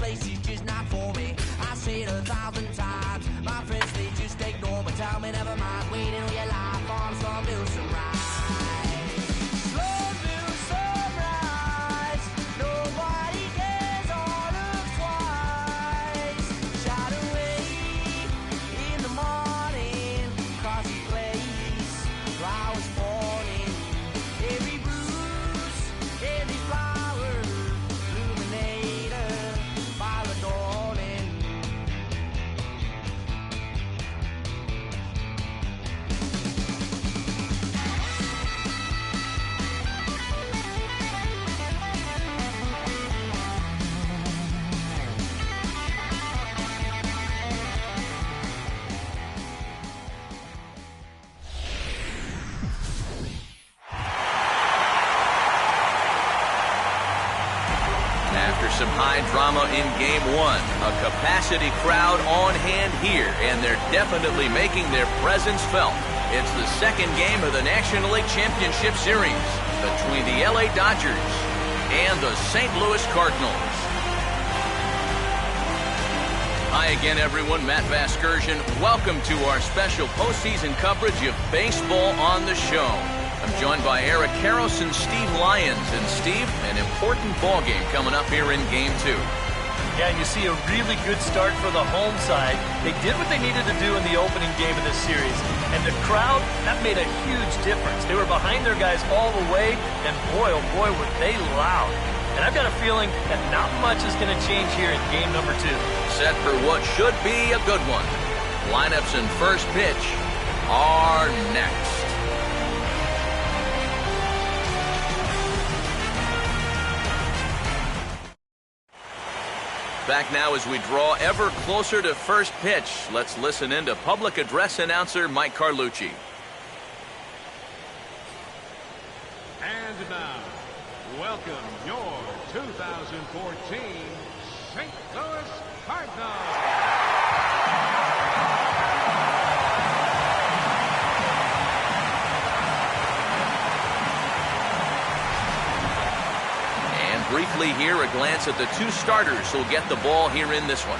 place is just not for me. I say it 1,000 times. My friends, they just ignore me. Tell me never mind. Waiting on your life on some new sunrise. Slow new sunrise. Nobody cares or looks twice. Shout away in the morning. Across the place, flowers falling. Every bruise, every flower, illuminated by the dawning. After some high drama in Game 1, a capacity crowd on hand here, and they're definitely making their presence felt. It's the second game of the National League Championship Series between the LA Dodgers and the St. Louis Cardinals. Hi again, everyone. Matt Vasgersian. Welcome to our special postseason coverage of baseball on the show. I'm joined by Eric Karros and Steve Lyons. And Steve, an important ball game coming up here in Game 2. Yeah, and you see a really good start for the home side. They did what they needed to do in the opening game of this series. And the crowd, that made a huge difference. They were behind their guys all the way, and boy, oh boy, were they loud. And I've got a feeling that not much is going to change here in game number 2. Set for what should be a good one. Lineups and first pitch are next. Back now as we draw ever closer to first pitch. Let's listen in to public address announcer Mike Carlucci. And now, welcome your 2014 St. Louis Cardinals. Briefly here, a glance at the two starters who'll get the ball here in this one.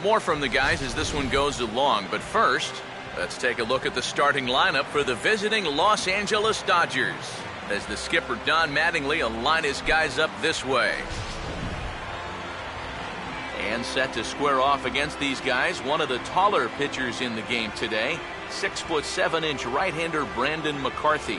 More from the guys as this one goes along, but first, let's take a look at the starting lineup for the visiting Los Angeles Dodgers, as the skipper Don Mattingly will line his guys up this way. And set to square off against these guys, one of the taller pitchers in the game today, 6'7" right-hander Brandon McCarthy.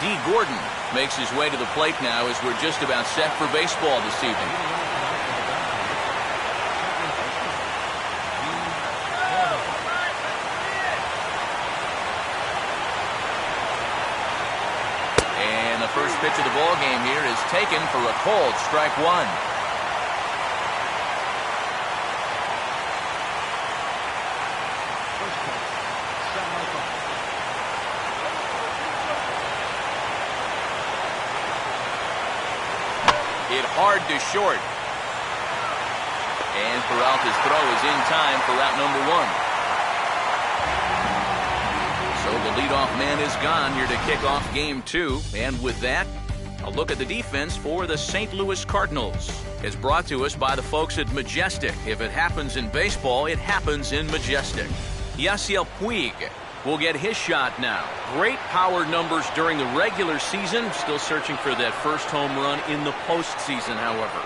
D. Gordon makes his way to the plate now as we're just about set for baseball this evening. First pitch of the ball game here is taken for a called strike one. Hit hard to short. And Peralta's throw is in time for out number 1. So the leadoff man is gone here to kick off Game 2. And with that, a look at the defense for the St. Louis Cardinals. It's brought to us by the folks at Majestic. If it happens in baseball, it happens in Majestic. Yasiel Puig will get his shot now. Great power numbers during the regular season. Still searching for that first home run in the postseason, however.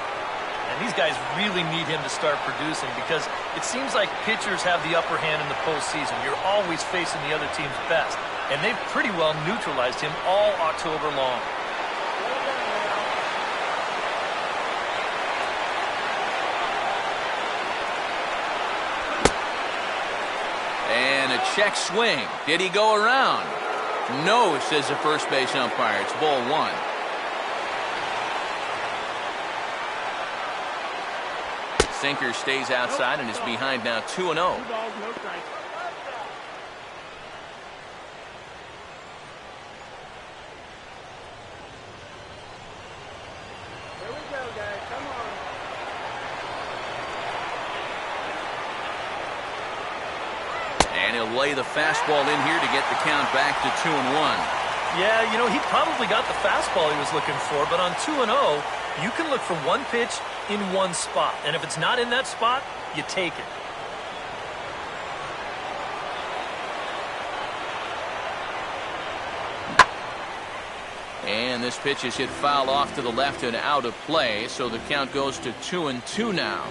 And these guys really need him to start producing because it seems like pitchers have the upper hand in the postseason. You're always facing the other team's best. And they've pretty well neutralized him all October long. And a check swing. Did he go around? No, says the first base umpire. It's ball 1. Sinker stays outside and is behind now 2-0. play the fastball in here to get the count back to 2-1. Yeah, you know, he probably got the fastball he was looking for, but on 2-0, you can look for one pitch in one spot. And if it's not in that spot, you take it. And this pitch is hit foul off to the left and out of play, so the count goes to 2-2 now.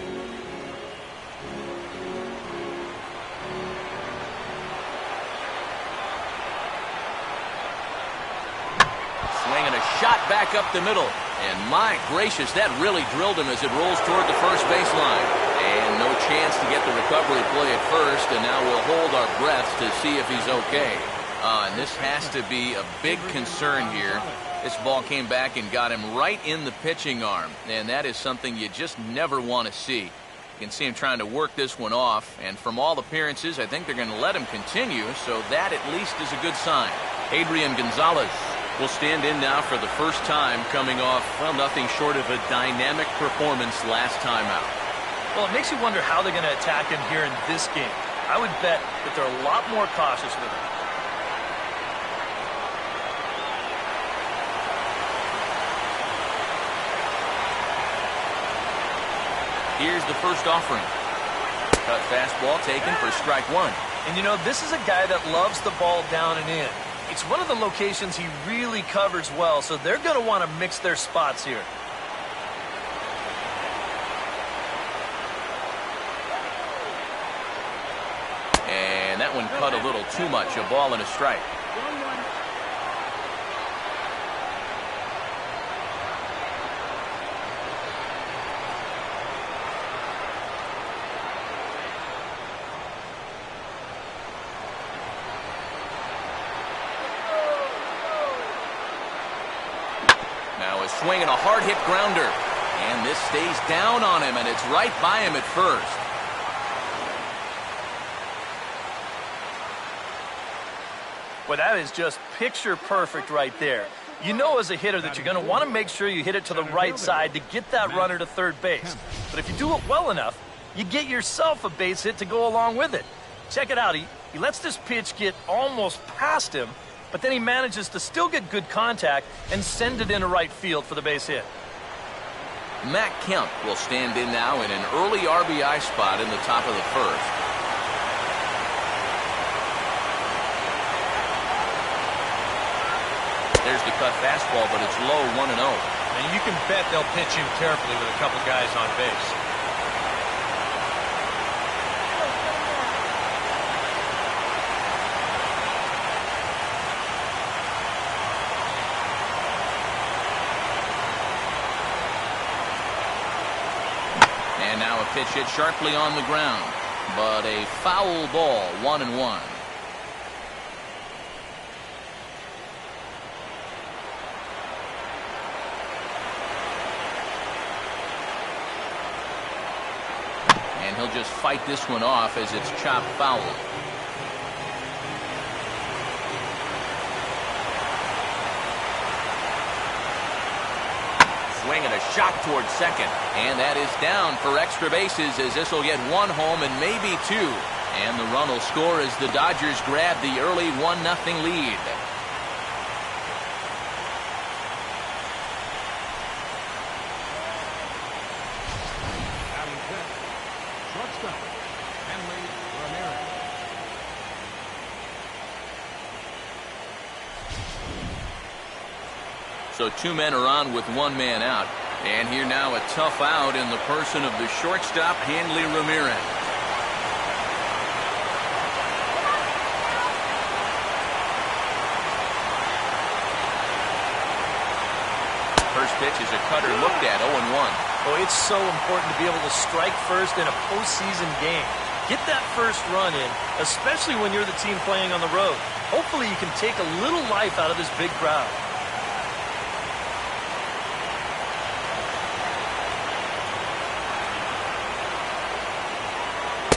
Swinging a shot back up the middle. And my gracious, that really drilled him as it rolls toward the first baseline. And no chance to get the recovery play at first, and now we'll hold our breaths to see if he's okay. And this has to be a big concern here. This ball came back and got him right in the pitching arm, and that is something you just never want to see. You can see him trying to work this one off, and from all appearances, I think they're going to let him continue, so that at least is a good sign. Adrian Gonzalez will stand in now for the first time, coming off, well, nothing short of a dynamic performance last time out. Well, it makes you wonder how they're going to attack him here in this game. I would bet that they're a lot more cautious with him. Here's the first offering. Cut fastball taken for strike one. And you know, this is a guy that loves the ball down and in. It's one of the locations he really covers well, so they're going to want to mix their spots here. And that one cut a little too much, a ball and a strike. Swinging a hard hit grounder, and this stays down on him, and it's right by him at first. Well, that is just picture perfect right there. You know as a hitter that you're going to want to make sure you hit it to the right side to get that runner to third base. But if you do it well enough, you get yourself a base hit to go along with it. Check it out. He lets this pitch get almost past him, but then he manages to still get good contact and send it into right field for the base hit. Matt Kemp will stand in now in an early RBI spot in the top of the first. There's the cut fastball, but it's low, 1-0. And you can bet they'll pitch him carefully with a couple guys on base. Now a pitch hit sharply on the ground, but a foul ball, 1-1. And he'll just fight this one off as it's chopped foul. Swinging a shot towards second, and that is down for extra bases as this will get one home and maybe two. And the run will score as the Dodgers grab the early 1-0 lead. Shortstop, Ramirez. So two men are on with one man out. And here now a tough out in the person of the shortstop, Hanley Ramirez. First pitch is a cutter looked at, 0-1. Oh, it's so important to be able to strike first in a postseason game. Get that first run in, especially when you're the team playing on the road. Hopefully you can take a little life out of this big crowd.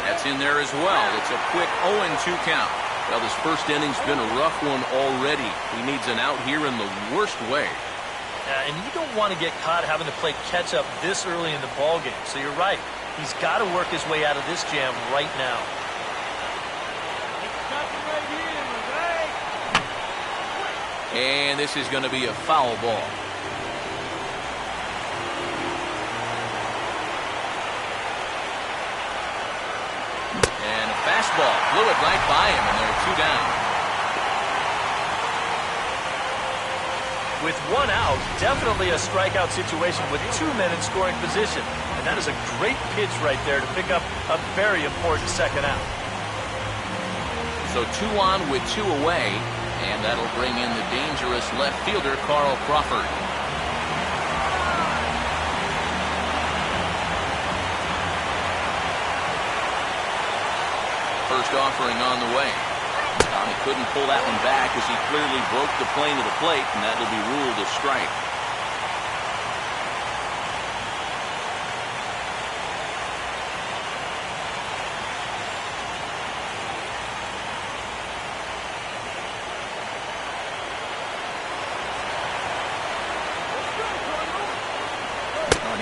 That's in there as well. It's a quick 0-2 count. Well, this first inning's been a rough one already. He needs an out here in the worst way. And you don't want to get caught having to play catch-up this early in the ballgame. So you're right. He's got to work his way out of this jam right now. And this is going to be a foul ball. And a fastball blew it right by him, and there are 2 down. With 1 out, definitely a strikeout situation with 2 men in scoring position. And that is a great pitch right there to pick up a very important second out. So 2 on with 2 away, and that'll bring in the dangerous left fielder, Carl Crawford. First offering on the way. He couldn't pull that one back as he clearly broke the plane of the plate, and that'll be ruled a strike.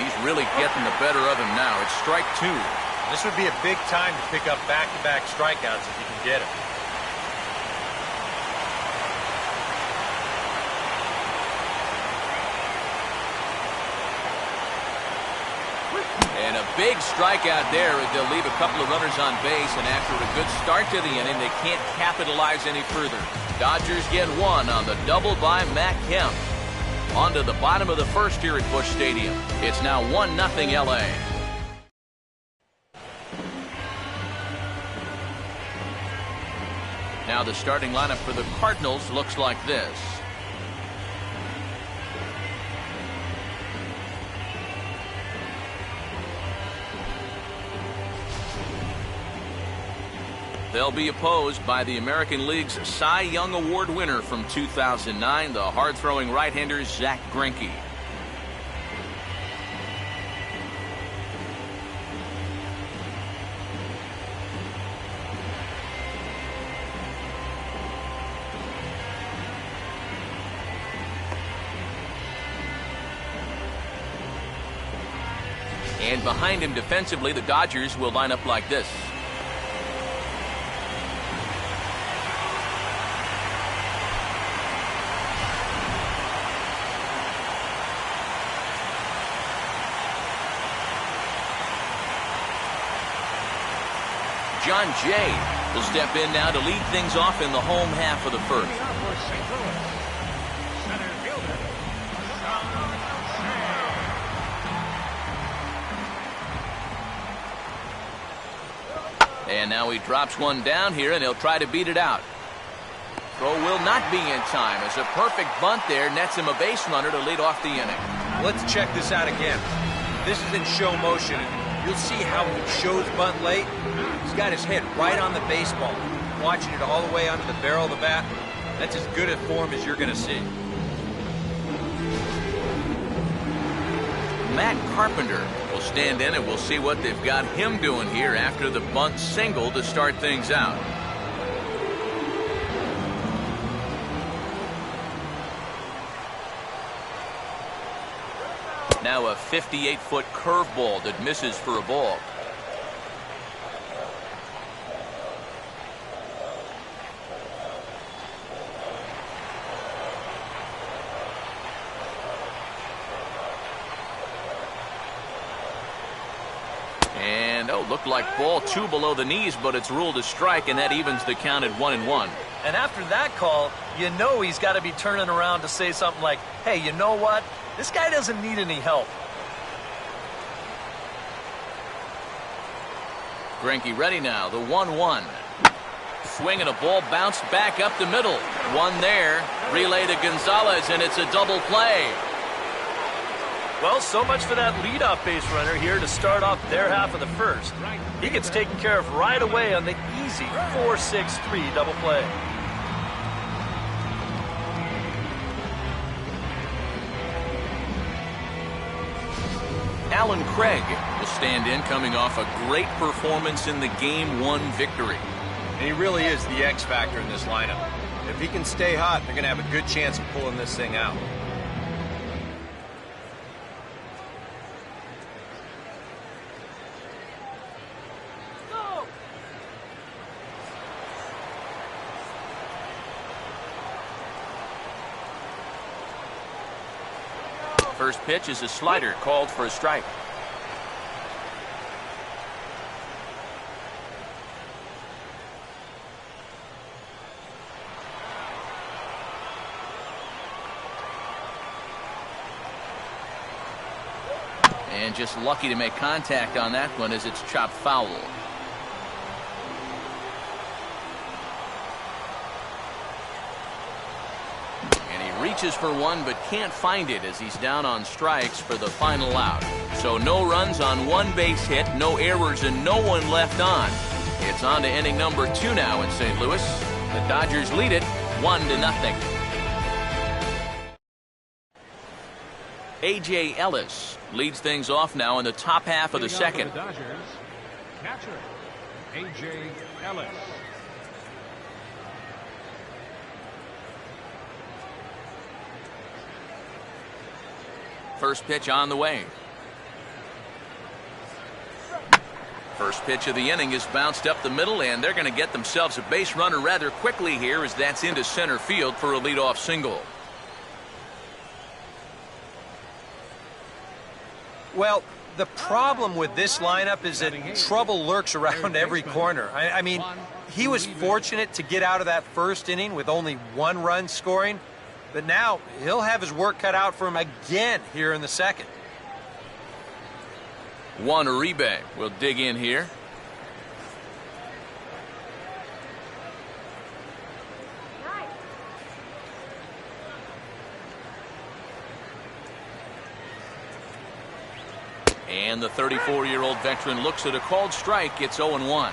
He's really getting the better of him now. It's strike 2. This would be a big time to pick up back-to-back strikeouts if you can get it. And a big strikeout there. They'll leave a couple of runners on base, and after a good start to the inning, they can't capitalize any further. Dodgers get 1 on the double by Matt Kemp. On to the bottom of the first here at Busch Stadium. It's now 1-0 LA. Now the starting lineup for the Cardinals looks like this. They'll be opposed by the American League's Cy Young Award winner from 2009, the hard-throwing right-hander Zach Greinke. And behind him defensively, the Dodgers will line up like this. John Jay will step in now to lead things off in the home half of the first. And now he drops one down here, and he'll try to beat it out. Throw will not be in time as a perfect bunt there nets him a base runner to lead off the inning. Let's check this out again. This is in show motion. You'll see how he shows bunt late. He's got his head right on the baseball, watching it all the way under the barrel of the bat. That's as good a form as you're going to see. Matt Carpenter will stand in, and we'll see what they've got him doing here after the bunt single to start things out. Now a 58-foot curveball that misses for a ball. And, looked like ball 2 below the knees, but it's ruled a strike, and that evens the count at 1-1. And after that call, you know he's got to be turning around to say something like, hey, you know what? This guy doesn't need any help. Greinke ready now, the 1-1. Swing and a ball bounced back up the middle. One there, relay to Gonzalez, and it's a double play. Well, so much for that leadoff base runner here to start off their half of the first. He gets taken care of right away on the easy 4-6-3 double play. Alan Craig will stand in, coming off a great performance in the Game 1 victory. And he really is the X factor in this lineup. If he can stay hot, they're going to have a good chance of pulling this thing out. First pitch is a slider called for a strike. And just lucky to make contact on that one as it's chopped foul. And he reaches for one but can't find it as he's down on strikes for the final out. So no runs on one base hit, no errors, and no one left on. It's on to inning number 2 now in St. Louis. The Dodgers lead it 1-0. A.J. Ellis leads things off now in the top half of the second. The Dodgers, catcher, A.J. Ellis. First pitch on the way. First pitch of the inning is bounced up the middle, and they're going to get themselves a base runner rather quickly here as that's into center field for a leadoff single. Well, the problem with this lineup is that trouble lurks around every corner. I mean, he was fortunate to get out of that first inning with only 1 run scoring, but now he'll have his work cut out for him again here in the second. Juan Uribe will dig in here. And the 34-year-old veteran looks at a called strike. It's 0-1.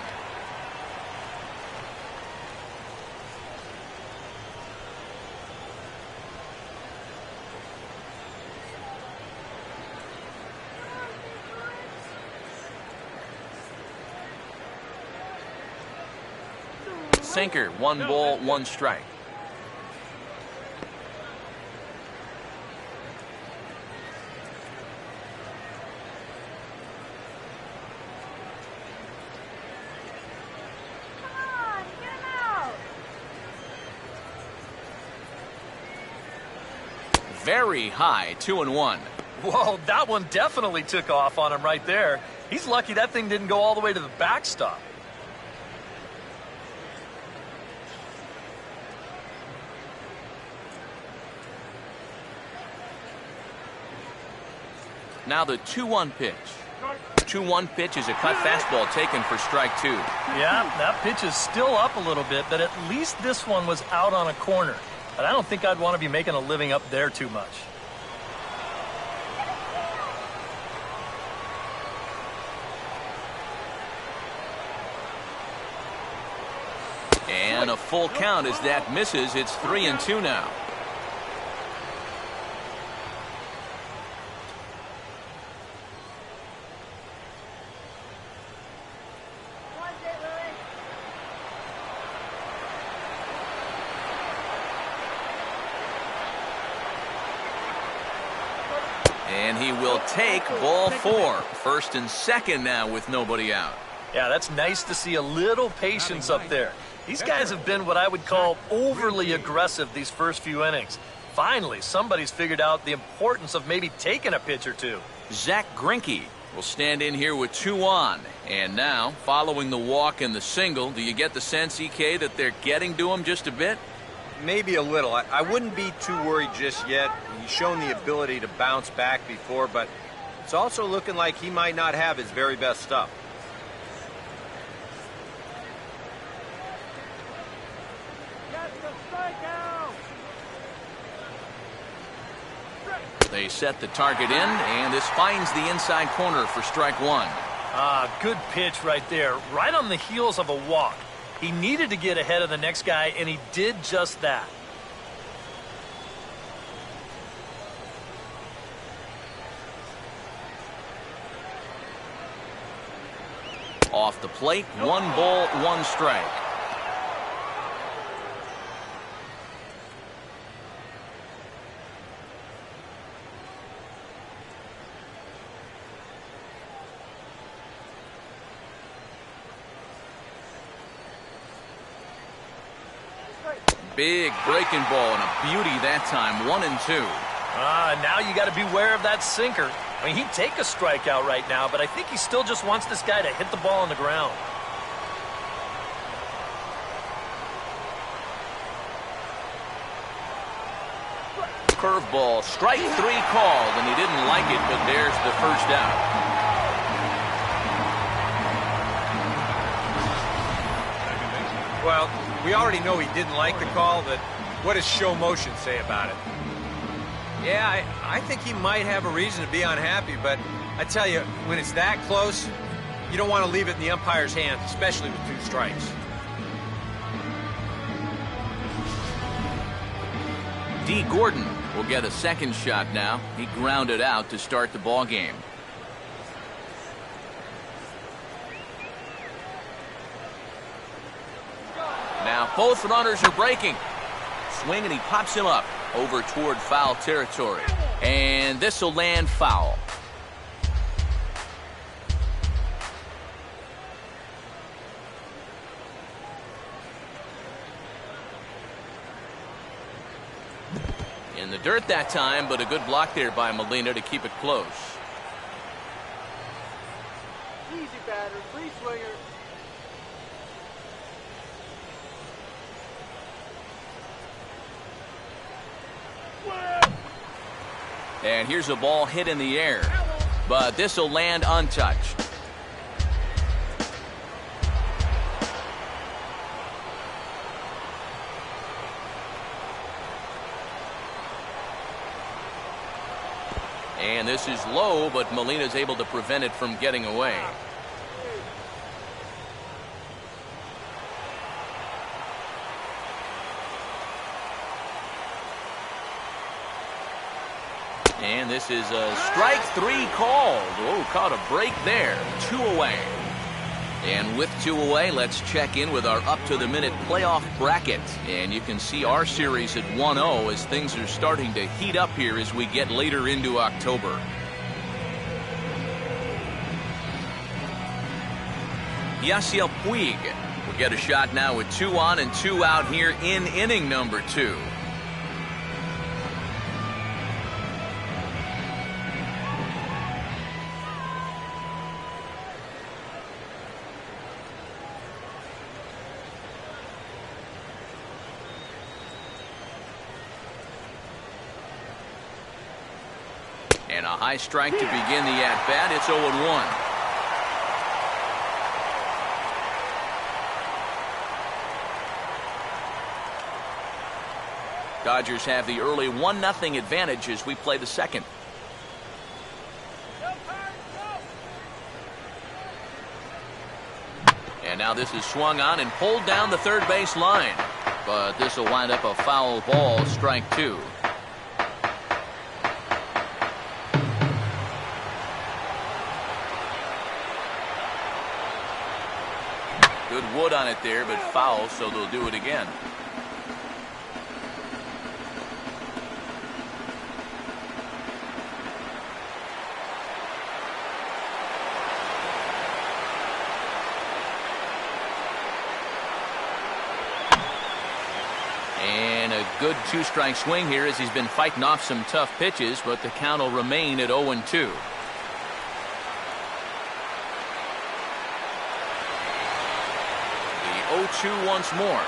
Sinker, 1 ball, 1 strike. Very high, 2-1. Whoa, that one definitely took off on him right there. He's lucky that thing didn't go all the way to the backstop. Now the 2-1 pitch. 2-1 pitch is a cut fastball taken for strike 2. Yeah, that pitch is still up a little bit, but at least this one was out on a corner. But I don't think I'd want to be making a living up there too much. And a full count as that misses. It's 3-2 now. And he will take ball 4. First and second now with nobody out. Yeah, that's nice to see a little patience up there. These guys have been what I would call overly aggressive these first few innings. Finally, somebody's figured out the importance of maybe taking a pitch or two. Zach Greinke will stand in here with 2 on. And now, following the walk and the single, do you get the sense, EK, that they're getting to him just a bit? Maybe a little. I wouldn't be too worried just yet. He's shown the ability to bounce back before, but it's also looking like he might not have his very best stuff. They set the target in, and this finds the inside corner for strike 1. Ah, good pitch right there, right on the heels of a walk. He needed to get ahead of the next guy, and he did just that. Off the plate, 1 ball, 1 strike. Big breaking ball and a beauty that time, 1-2. Now you got to beware of that sinker. I mean, he'd take a strikeout right now, but I think he still just wants this guy to hit the ball on the ground. Curveball, strike 3 called, and he didn't like it, but there's the first out. Well, we already know he didn't like the call, but what does show motion say about it? Yeah, I think he might have a reason to be unhappy, but I tell you, when it's that close, you don't want to leave it in the umpire's hands, especially with 2 strikes. D. Gordon will get a second shot now. He grounded out to start the ball game. Now both runners are breaking. Swing, and he pops him up over toward foul territory. And this will land foul. In the dirt that time, but a good block there by Molina to keep it close. Easy batter, free swinger. And here's a ball hit in the air, but this will land untouched. And this is low, but Molina's able to prevent it from getting away. And this is a strike 3 called. Oh, caught a break there. 2 away. And with 2 away, let's check in with our up-to-the-minute playoff bracket. And you can see our series at 1-0 as things are starting to heat up here as we get later into October. Yasiel Puig will get a shot now with 2 on and 2 out here in inning number 2. And a high strike to begin the at-bat. It's 0-1. Dodgers have the early 1-0 advantage as we play the second. And now this is swung on and pulled down the third base line. But this will wind up a foul ball, strike 2. Good wood on it there, but foul, so they'll do it again. And a good 2-strike swing here as he's been fighting off some tough pitches, but the count will remain at 0-2. The 0-2 once more.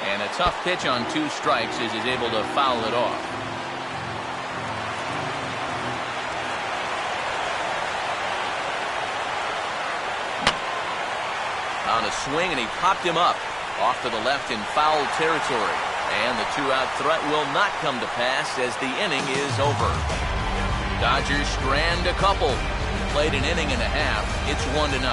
And a tough pitch on 2 strikes as he's able to foul it off. On a swing, and he popped him up off to the left in foul territory. And the 2-out threat will not come to pass as the inning is over. Dodgers strand a couple. Played an inning and a half. It's 1-0.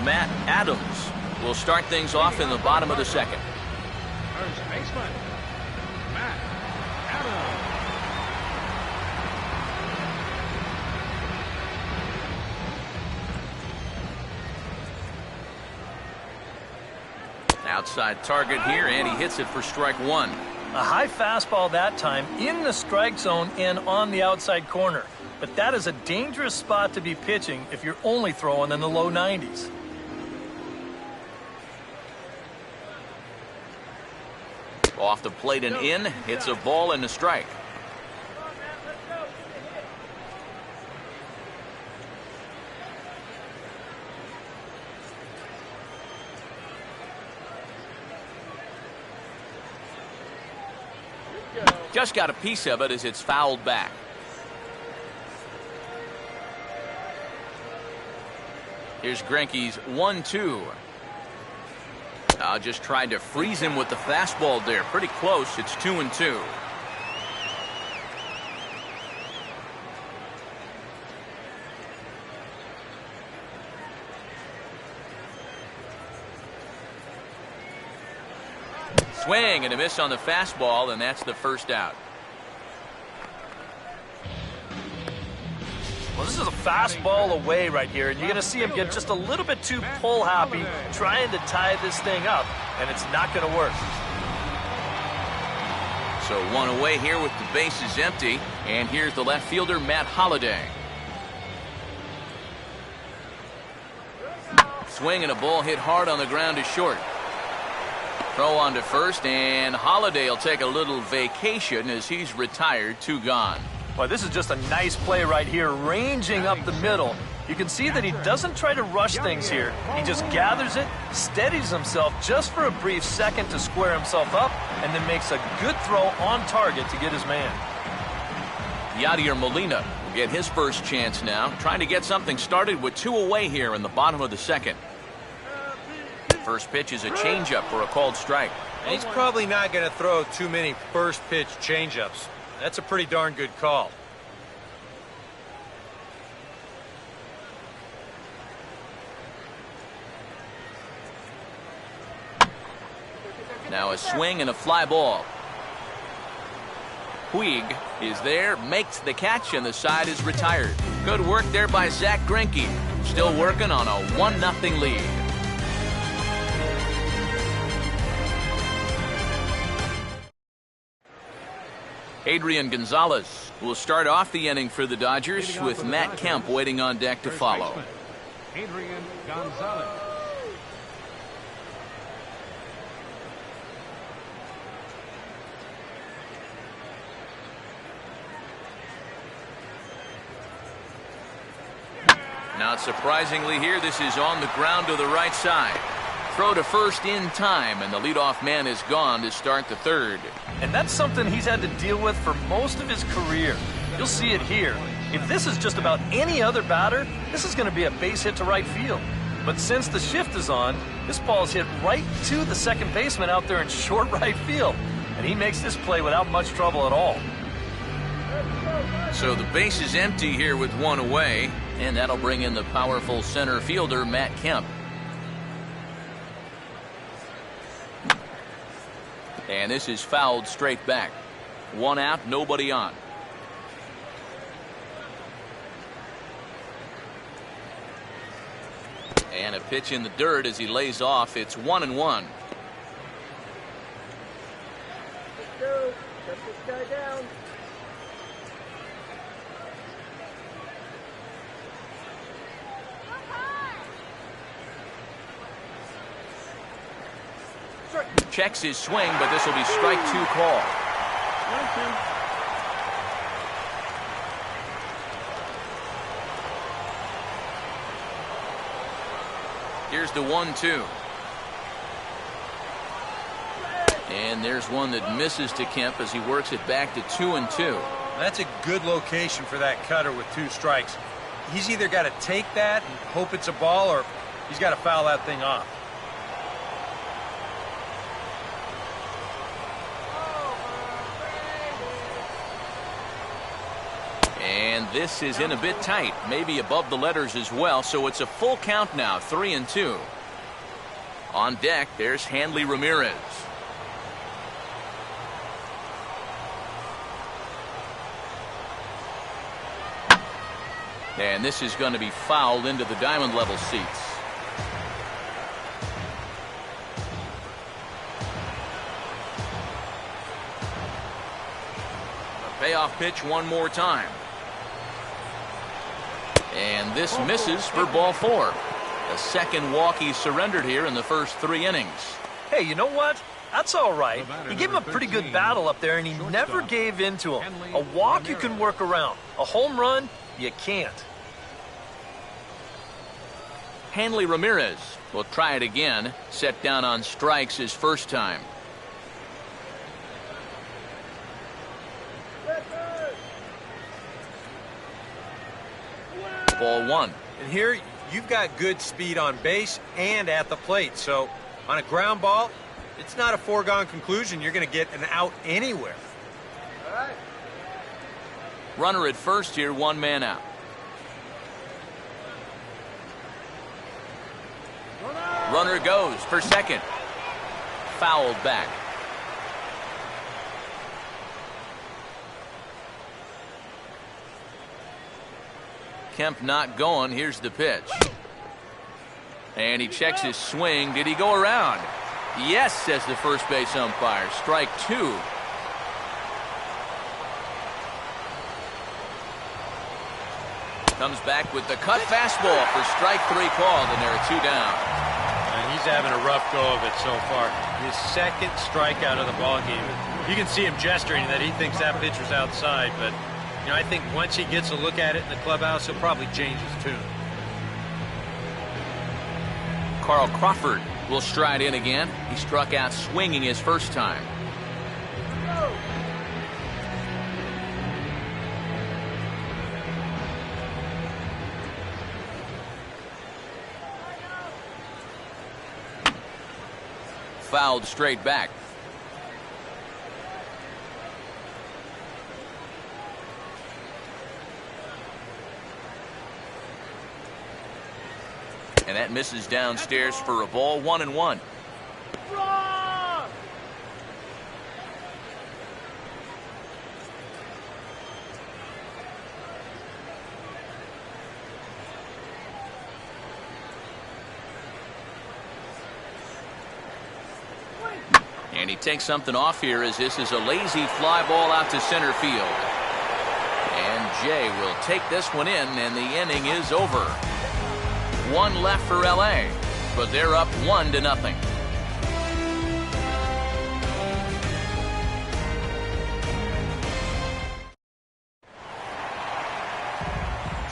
Matt Adams will start things off in the bottom of the second. First baseman, Matt Adams. Outside target here, and he hits it for strike 1. A high fastball that time in the strike zone and on the outside corner. But that is a dangerous spot to be pitching if you're only throwing in the low 90s. Off the plate and in. It's a ball and a strike. Just got a piece of it as it's fouled back. Here's Greinke's 1-2. Just tried to freeze him with the fastball there. Pretty close. It's 2-2. Swing and a miss on the fastball, and that's the first out. Well, this is a fastball away right here, and you're going to see him get just a little bit too pull happy trying to tie this thing up, and it's not going to work. So one away here with the bases empty, and here's the left fielder, Matt Holliday. Swing and a ball hit hard on the ground to short. Throw on to first, and Holliday will take a little vacation as he's retired. 2 gone. Well, this is just a nice play right here, ranging up the middle. You can see that he doesn't try to rush things here. He just gathers it, steadies himself just for a brief second to square himself up, and then makes a good throw on target to get his man. Yadier Molina will get his first chance now, trying to get something started with 2 away here in the bottom of the second. First pitch is a changeup for a called strike. And he's probably not going to throw too many first pitch changeups. That's a pretty darn good call. Now a swing and a fly ball. Puig is there, makes the catch, and the side is retired. Good work there by Zack Greinke. Still working on a 1-0 lead. Adrian Gonzalez will start off the inning for the Dodgers with Matt Kemp waiting on deck to follow. Adrian Gonzalez. Not surprisingly here, this is on the ground to the right side. Throw to first in time, and the leadoff man is gone to start the third. And that's something he's had to deal with for most of his career. You'll see it here. If this is just about any other batter, this is going to be a base hit to right field. But since the shift is on, this ball is hit right to the second baseman out there in short right field. And he makes this play without much trouble at all. So the base is empty here with 1 away, and that'll bring in the powerful center fielder, Matt Kemp. And this is fouled straight back. 1 out, nobody on. And a pitch in the dirt as he lays off. It's 1-1. Let's go. Shut this guy down. Checks his swing, but this will be strike 2 call. Here's the 1-2. And there's one that misses to Kemp as he works it back to 2-2. That's a good location for that cutter with 2 strikes. He's either got to take that and hope it's a ball, or he's got to foul that thing off. And this is in a bit tight, maybe above the letters as well, so it's a full count now, 3-2. On deck, there's Hanley Ramirez. And this is going to be fouled into the diamond level seats. A payoff pitch one more time. And this misses for ball 4. The second walk he surrendered here in the first 3 innings. Hey, you know what? That's all right. He gave him a pretty good battle up there, and he never gave in to him. A walk you can work around. A home run, you can't. Hanley Ramirez will try it again. Set down on strikes his first time. Ball one. And here, you've got good speed on base and at the plate. So, on a ground ball, it's not a foregone conclusion you're going to get an out anywhere. All right. Runner at first here, one man out. Runner goes for second. Fouled back. Kemp not going. Here's the pitch. And he checks his swing. Did he go around? Yes, says the first base umpire. Strike two. Comes back with the cut fastball for strike three called, and there are two down. And he's having a rough go of it so far. His second strikeout of the ball game. You can see him gesturing that he thinks that pitcher's outside, but you know, I think once he gets a look at it in the clubhouse, he'll probably change his tune. Carl Crawford will stride in again. He struck out swinging his first time. Fouled straight back. And that misses downstairs for a ball, 1-1. And he takes something off here as this is a lazy fly ball out to center field. And Jay will take this one in, and the inning is over. One left for LA, but they're up 1-0.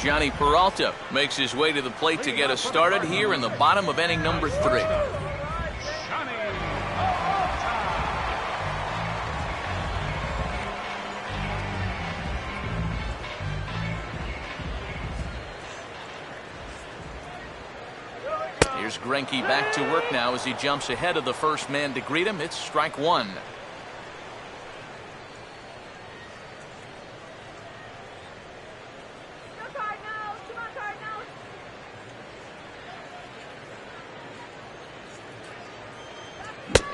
Johnny Peralta makes his way to the plate to get us started here in the bottom of inning number 3. Here's Greinke back to work now as he jumps ahead of the first man to greet him. It's strike one.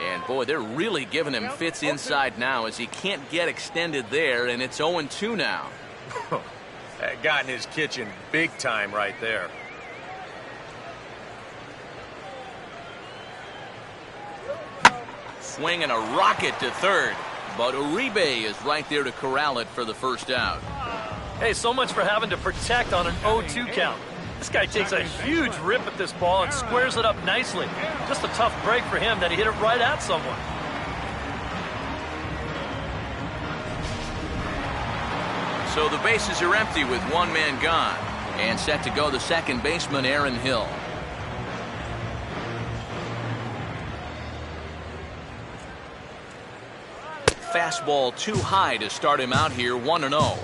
And boy, they're really giving him fits inside now as he can't get extended there, and it's 0-2 now. That got in his kitchen big time right there. Swing and a rocket to third, but Uribe is right there to corral it for the first out. Hey, so much for having to protect on an 0-2 count. This guy takes a huge rip at this ball and squares it up nicely. Just a tough break for him that he hit it right at someone. So the bases are empty with one man gone. And set to go the second baseman, Aaron Hill. Fastball too high to start him out here, 1-0.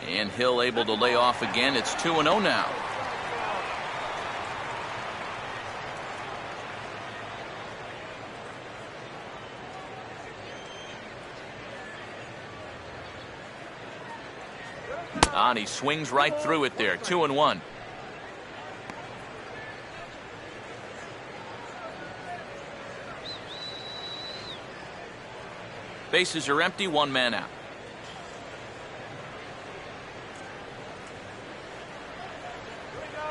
And Hill able to lay off again. It's 2-0 now. And he swings right through it there. 2-1. Bases are empty, one man out.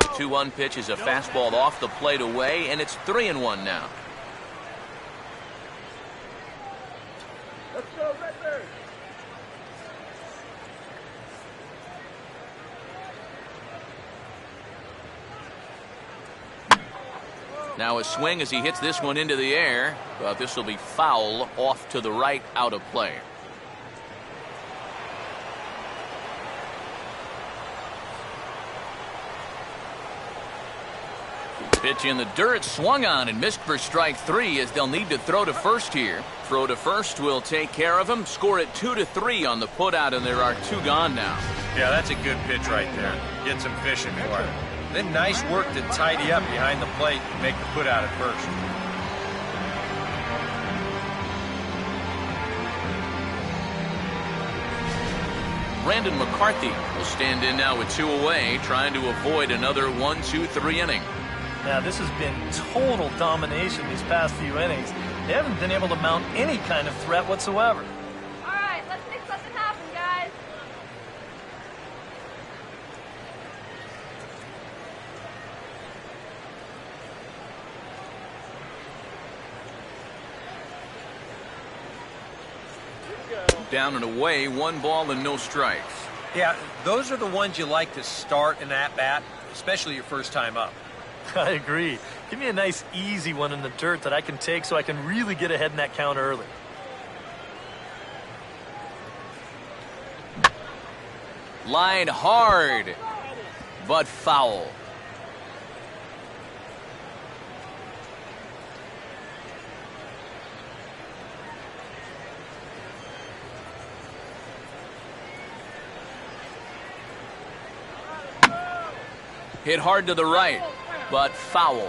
2-1 pitch is a fastball off the plate away, and it's 3-1 now. Now a swing as he hits this one into the air, but this will be foul off to the right, out of play. Pitch in the dirt, swung on and missed for strike 3 as they'll need to throw to first here. Throw to first will take care of him. Score it 2-3 on the putout, and there are 2 gone now. Yeah, that's a good pitch right there. Get some fishing for it. Then nice work to tidy up behind the plate and make the putout at first. Brandon McCarthy will stand in now with 2 away, trying to avoid another 1-2-3 inning. Now, this has been total domination these past few innings. They haven't been able to mount any kind of threat whatsoever. All right, let's make something happen, guys. Down and away, 1 ball and no strikes. Yeah, those are the ones you like to start an at-bat, especially your first time up. I agree. Give me a nice, easy one in the dirt that I can take so I can really get ahead in that count early. Line hard, but foul. Hit hard to the right, but foul.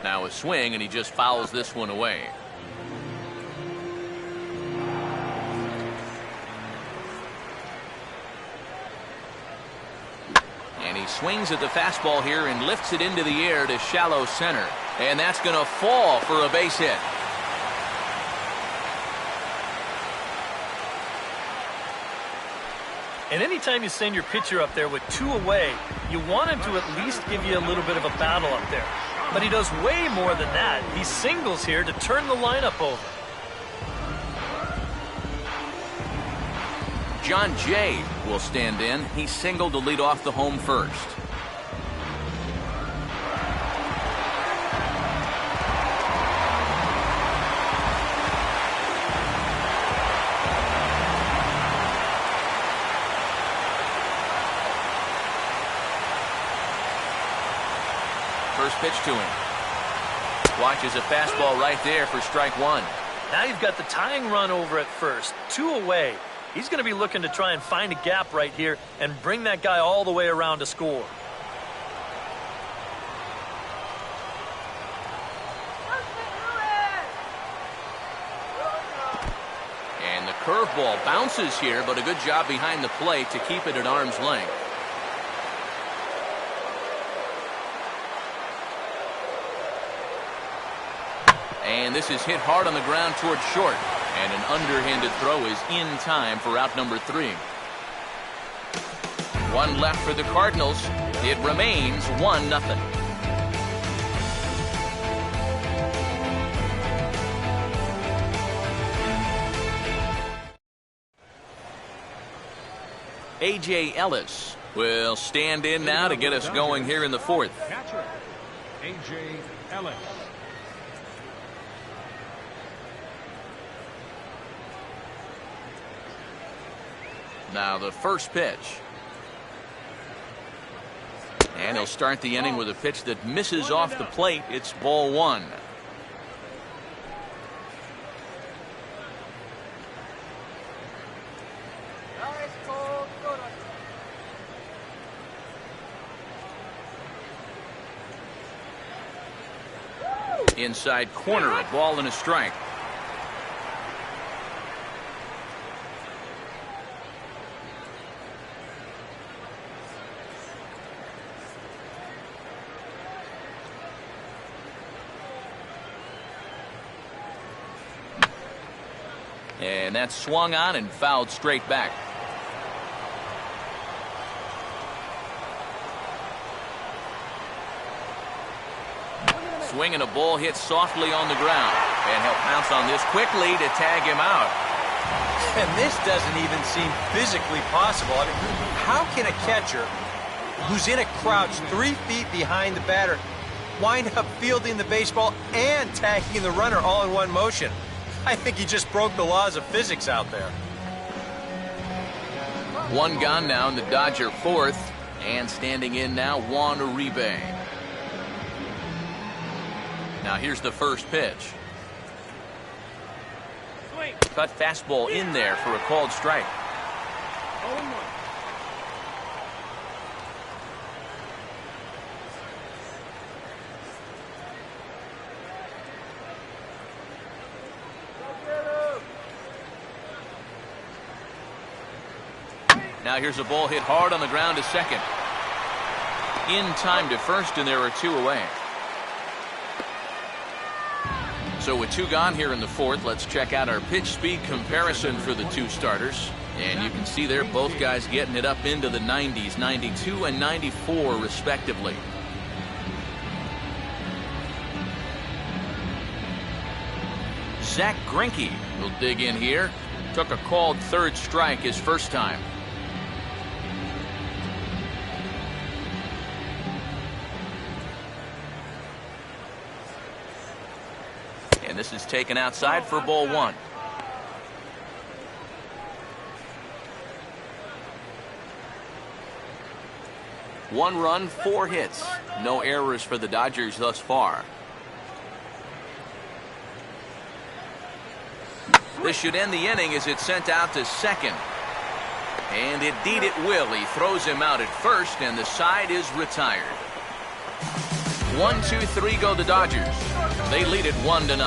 Now a swing, and he just fouls this one away. And he swings at the fastball here and lifts it into the air to shallow center. And that's going to fall for a base hit. And anytime you send your pitcher up there with 2 away, you want him to at least give you a little bit of a battle up there. But he does way more than that. He singles here to turn the lineup over. John Jay will stand in. He singled to lead off the home first. First pitch to him. Watches a fastball right there for strike 1. Now you've got the tying run over at first. 2 away. He's going to be looking to try and find a gap right here and bring that guy all the way around to score. And the curveball bounces here, but a good job behind the plate to keep it at arm's length. And this is hit hard on the ground toward short. And an underhanded throw is in time for out number 3. 1 left for the Cardinals. It remains 1-0. A.J. Ellis will stand in now to get us going here in the 4th. Catcher, A.J. Ellis. Now the first pitch. And he'll start the inning with a pitch that misses off the plate. It's ball 1. Inside corner, a ball and a strike. And that's swung on and fouled straight back. swing and a ball hit softly on the ground. And he'll pounce on this quickly to tag him out. And this doesn't even seem physically possible. I mean, how can a catcher who's in a crouch 3 feet behind the batter wind up fielding the baseball and tagging the runner all in one motion? I think he just broke the laws of physics out there. One gone now in the Dodger fourth. And standing in now, Juan Uribe. Now here's the first pitch. Cut fastball in there for a called strike. 0-1. Now here's a ball hit hard on the ground to second. In time to first, and there are 2 away. So with 2 gone here in the fourth, let's check out our pitch speed comparison for the 2 starters. And you can see there both guys getting it up into the 90s, 92 and 94 respectively. Zach Greinke will dig in here. Took a called third strike his first time. And this is taken outside for ball 1. One run, 4 hits. No errors for the Dodgers thus far. This should end the inning as it's sent out to second. And indeed it will. He throws him out at first, and the side is retired. 1, 2, 3 go the Dodgers. They lead it 1-0.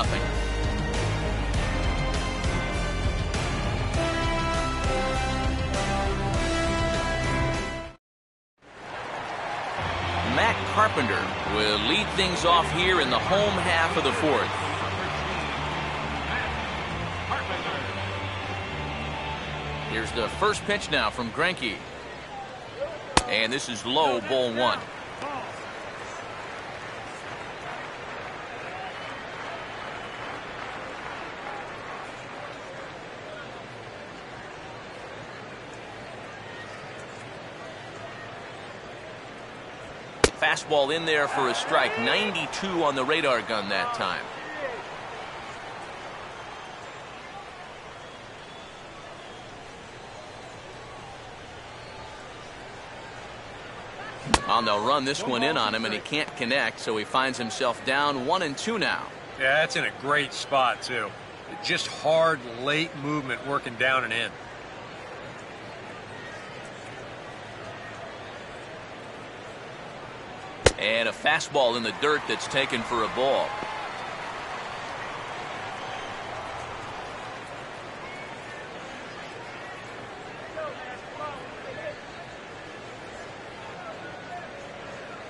Matt Carpenter will lead things off here in the home half of the fourth. Here's the first pitch now from Greinke. And this is low, ball 1. Fastball in there for a strike. 92 on the radar gun that time. They'll run this one in on him, and he can't connect, so he finds himself down 1-2 now. Yeah, that's in a great spot, too. Just hard, late movement working down and in. And a fastball in the dirt that's taken for a ball.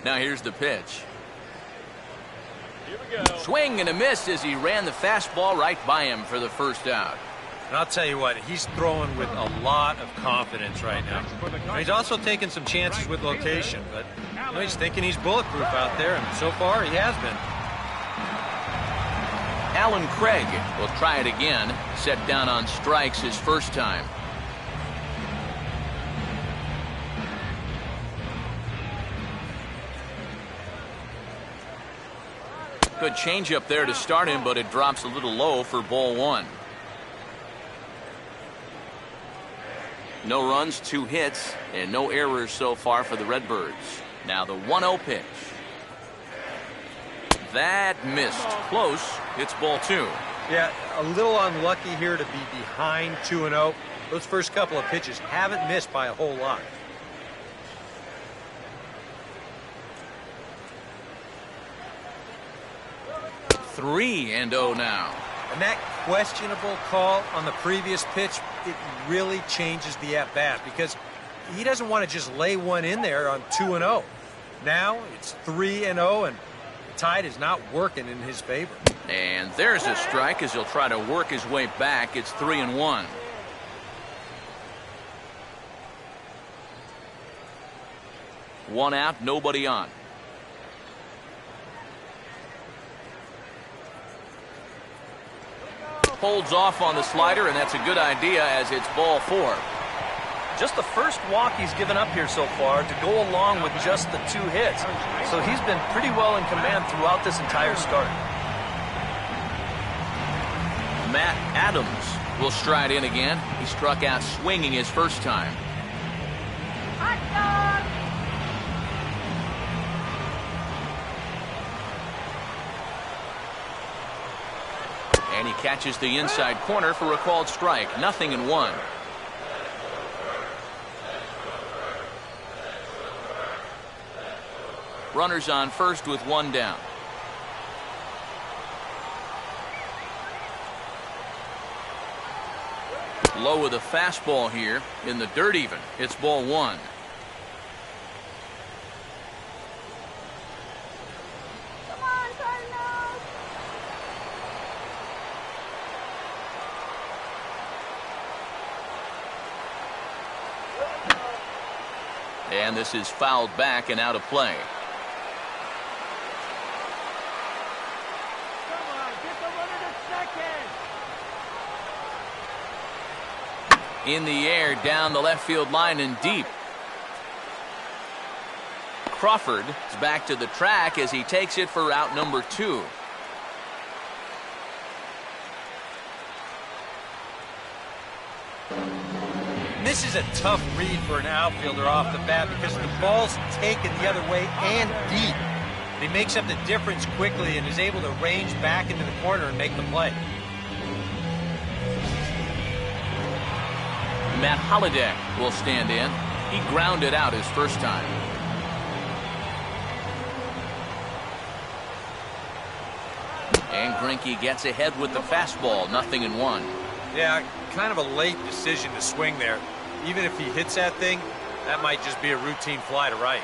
Now here's the pitch. Here we go. Swing and a miss as he ran the fastball right by him for the first out. And I'll tell you what, he's throwing with a lot of confidence right now. He's also taking some chances with location, but he's thinking he's bulletproof out there, and so far he has been. Alan Craig will try it again. Set down on strikes his first time. Good changeup there to start him, but it drops a little low for ball 1. No runs, 2 hits, and no errors so far for the Redbirds. Now the 1-0 pitch. That missed. Close. It's ball 2. Yeah, a little unlucky here to be behind 2-0. Those first couple of pitches haven't missed by a whole lot. Three and 0 now. And that questionable call on the previous pitch, it really changes the at-bat because he doesn't want to just lay one in there on 2-0. Now it's 3-0, and the tide is not working in his favor. And there's a strike as he'll try to work his way back. It's 3-1. One out, nobody on. holds off on the slider, and that's a good idea as it's ball 4. Just the first walk he's given up here so far to go along with just the 2 hits. So he's been pretty well in command throughout this entire start. Matt Adams will stride in again. He struck out swinging his first time. Hot dog! And he catches the inside corner for a called strike. 0-1. Runners on first with 1 down. Low with a fastball here in the dirt even. It's ball 1. Come on, Cardinals! And this is fouled back and out of play. Come on, get the runner to second. In the air, down the left field line and deep. Crawford is back to the track as he takes it for out number 2. This is a tough read for an outfielder off the bat because the ball's taken the other way and deep. He makes up the difference quickly and is able to range back into the corner and make the play. Matt Holliday will stand in. He grounded out his first time. And Greinke gets ahead with the fastball. 0-1. Yeah, kind of a late decision to swing there. Even if he hits that thing, that might just be a routine fly to right.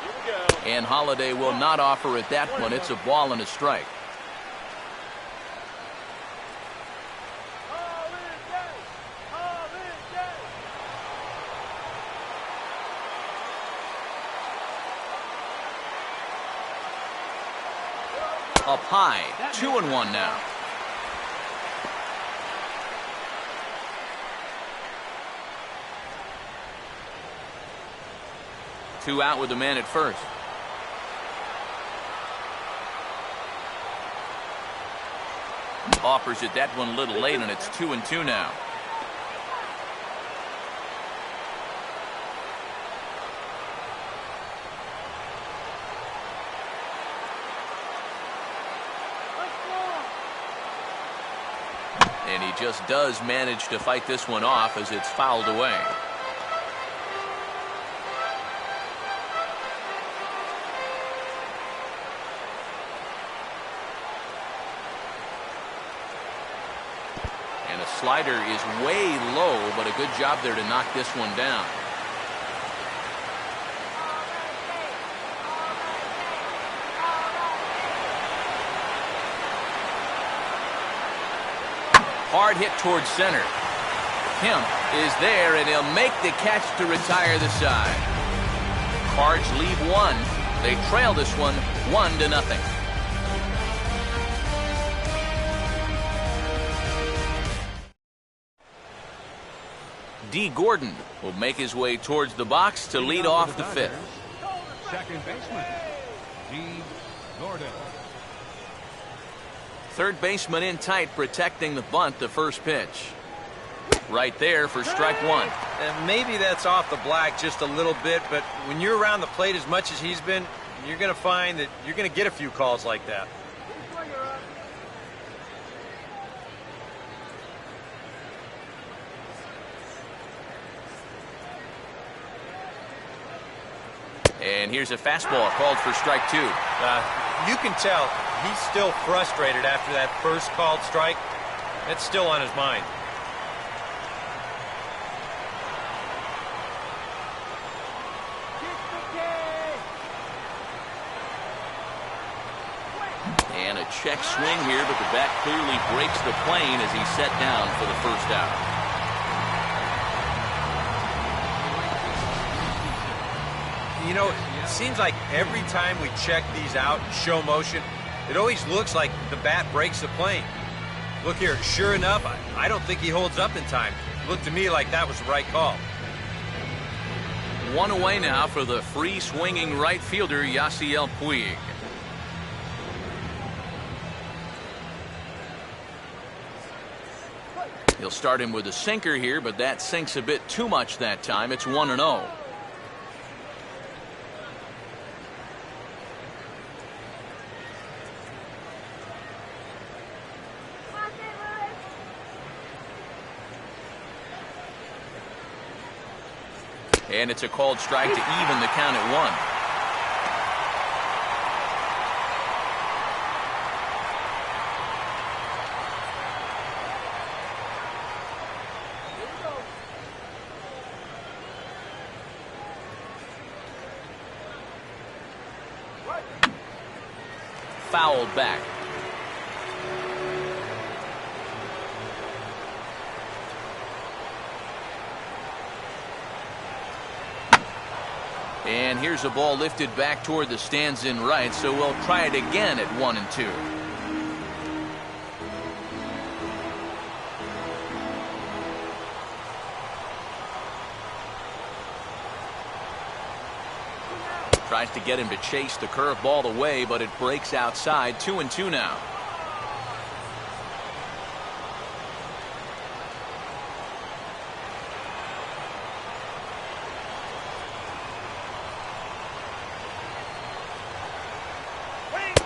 Here we go. And Holliday will not offer at that one. It's a ball and a strike. Up high, 2-1 now. Two out with the man at first. Offers it that one a little late, and it's 2-2 now. And he just does manage to fight this one off as it's fouled away. And a slider is way low, but a good job there to knock this one down. Hard hit towards center. Kemp is there, and he'll make the catch to retire the side. Cards leave 1. They trail this one 1-0. D. Gordon will make his way towards the box to lead off the 5th. Second baseman, D. Gordon. Third baseman in tight, protecting the bunt, the first pitch. Right there for strike 1. And maybe that's off the black just a little bit, but when you're around the plate as much as he's been, you're going to find that you're going to get a few calls like that. And here's a fastball called for strike 2. You can tell he's still frustrated after that first called strike. That's still on his mind. And a check swing here, but the bat clearly breaks the plane as he's set down for the first out. You know, it seems like every time we check these out in show motion, it always looks like the bat breaks the plane. Look here, sure enough, I don't think he holds up in time. It looked to me like that was the right call. One away now for the free-swinging right fielder, Yasiel Puig. He'll start him with a sinker here, but that sinks a bit too much that time. It's 1-0. And it's a called strike to even the count at 1. Fouled back. And here's a ball lifted back toward the stands in right, so we'll try it again at 1-2. Tries to get him to chase the curveball away, but it breaks outside. 2-2 now.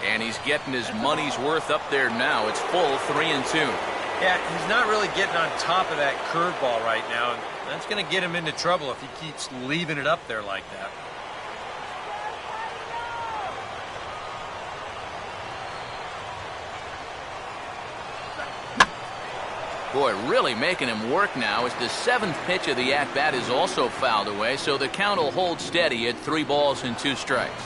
And he's getting his money's worth up there now. It's full 3-2. Yeah, he's not really getting on top of that curveball right now. And that's going to get him into trouble if he keeps leaving it up there like that. Boy, really making him work now as the 7th pitch of the at-bat is also fouled away, so the count will hold steady at 3 balls and 2 strikes.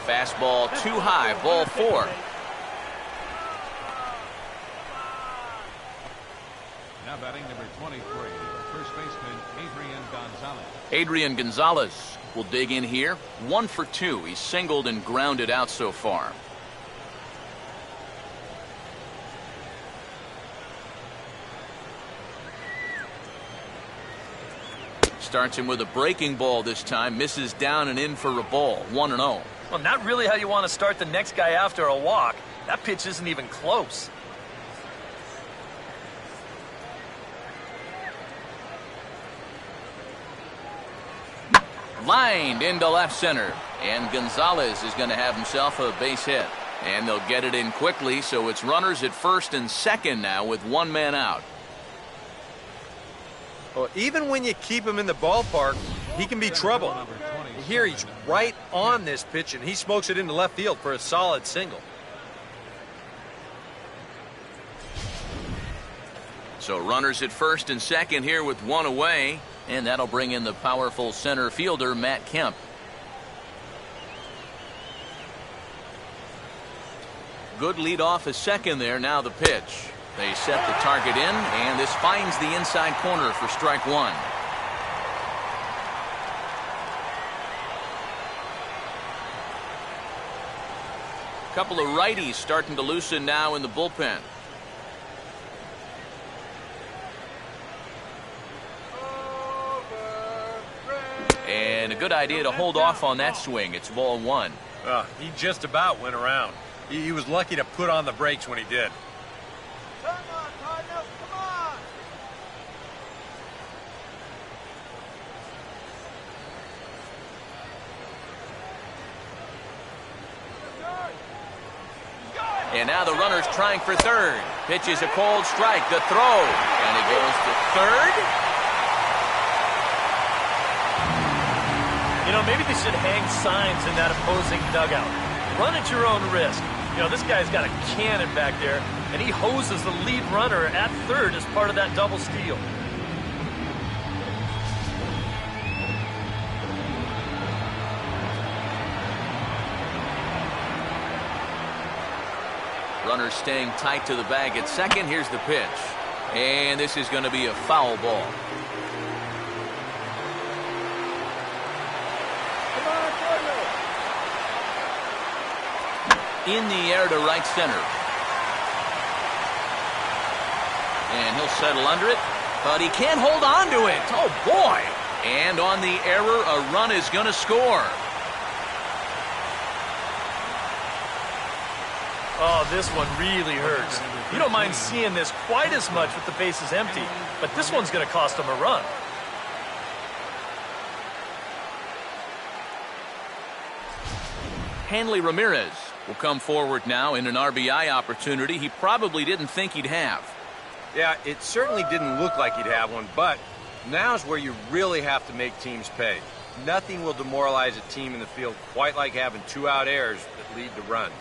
Fastball too high, ball 4. Now batting number 23, first baseman Adrian Gonzalez. Adrian Gonzalez will dig in here. 1 for 2. He's singled and grounded out so far. Starts him with a breaking ball this time. Misses down and in for a ball. 1-0. Well, not really how you want to start the next guy after a walk. That pitch isn't even close. Lined into left center. And Gonzalez is going to have himself a base hit. And they'll get it in quickly, so it's runners at first and second now with 1 man out. Well, even when you keep him in the ballpark, he can be trouble. Here he's right on this pitch, and he smokes it into left field for a solid single. So runners at first and second here with 1 away, and that'll bring in the powerful center fielder, Matt Kemp. Good lead off a second there. Now the pitch. They set the target in, and this finds the inside corner for strike 1. Couple of righties starting to loosen now in the bullpen. And a good idea to hold off on that swing. It's ball 1. He just about went around. He was lucky to put on the brakes when he did. Come on, Cardinals, come on! And now the runner's trying for third. Pitch is a cold strike. The throw. And it goes to third. You know, maybe they should hang signs in that opposing dugout. Run at your own risk. You know, this guy's got a cannon back there, and he hoses the lead runner at third as part of that double steal. Runner staying tight to the bag at second. Here's the pitch. And this is going to be a foul ball. Come on, Cardinals. In the air to right center. And he'll settle under it, but he can't hold on to it. Oh, boy. And on the error, a run is going to score. Oh, this one really hurts. You don't mind seeing this quite as much with the bases empty, but this one's going to cost him a run. Hanley Ramirez will come forward now in an RBI opportunity he probably didn't think he'd have. Yeah, it certainly didn't look like he'd have one, but now's where you really have to make teams pay. Nothing will demoralize a team in the field quite like having 2 out errors that lead to runs.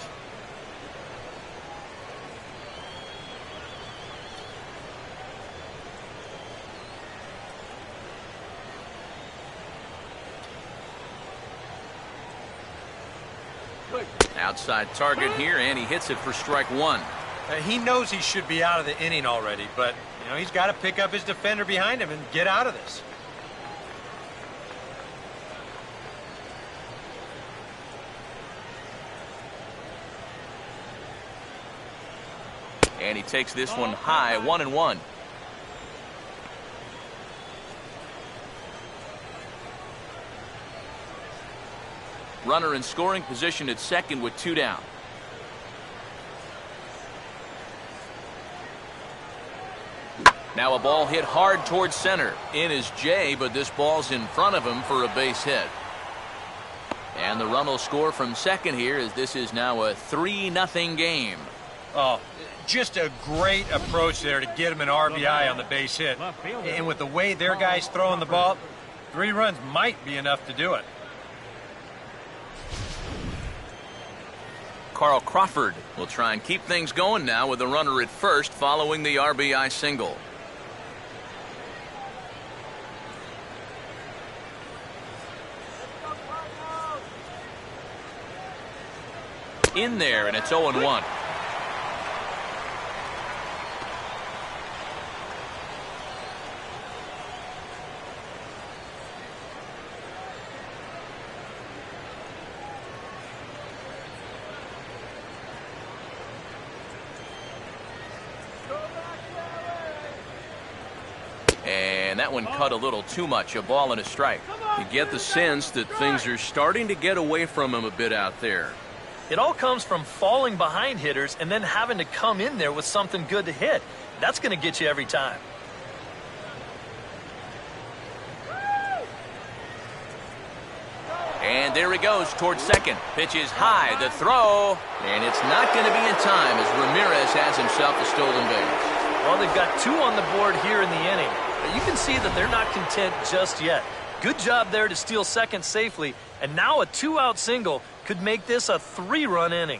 Outside target here, and he hits it for strike 1. He knows he should be out of the inning already, but he's got to pick up his defender behind him and get out of this. And he takes this one high, 1-1. Runner in scoring position at second with 2 down. Now a ball hit hard towards center. In is Jay, but this ball's in front of him for a base hit. And the run will score from second here, as this is now a 3-0 game. Oh, just a great approach there to get him an RBI on the base hit. And with the way their guys throwing the ball, 3 runs might be enough to do it. Carl Crawford will try and keep things going now with a runner at first following the RBI single. In there, and it's 0-1. And that one cut a little too much, a ball and a strike. You get the sense that things are starting to get away from him a bit out there. It all comes from falling behind hitters and then having to come in there with something good to hit. That's going to get you every time. And there he goes towards second. Pitch is high, the throw, and it's not going to be in time as Ramirez has himself a stolen base. Well, they've got 2 on the board here in the inning, but you can see that they're not content just yet. Good job there to steal second safely, and now a 2-out single could make this a 3-run inning.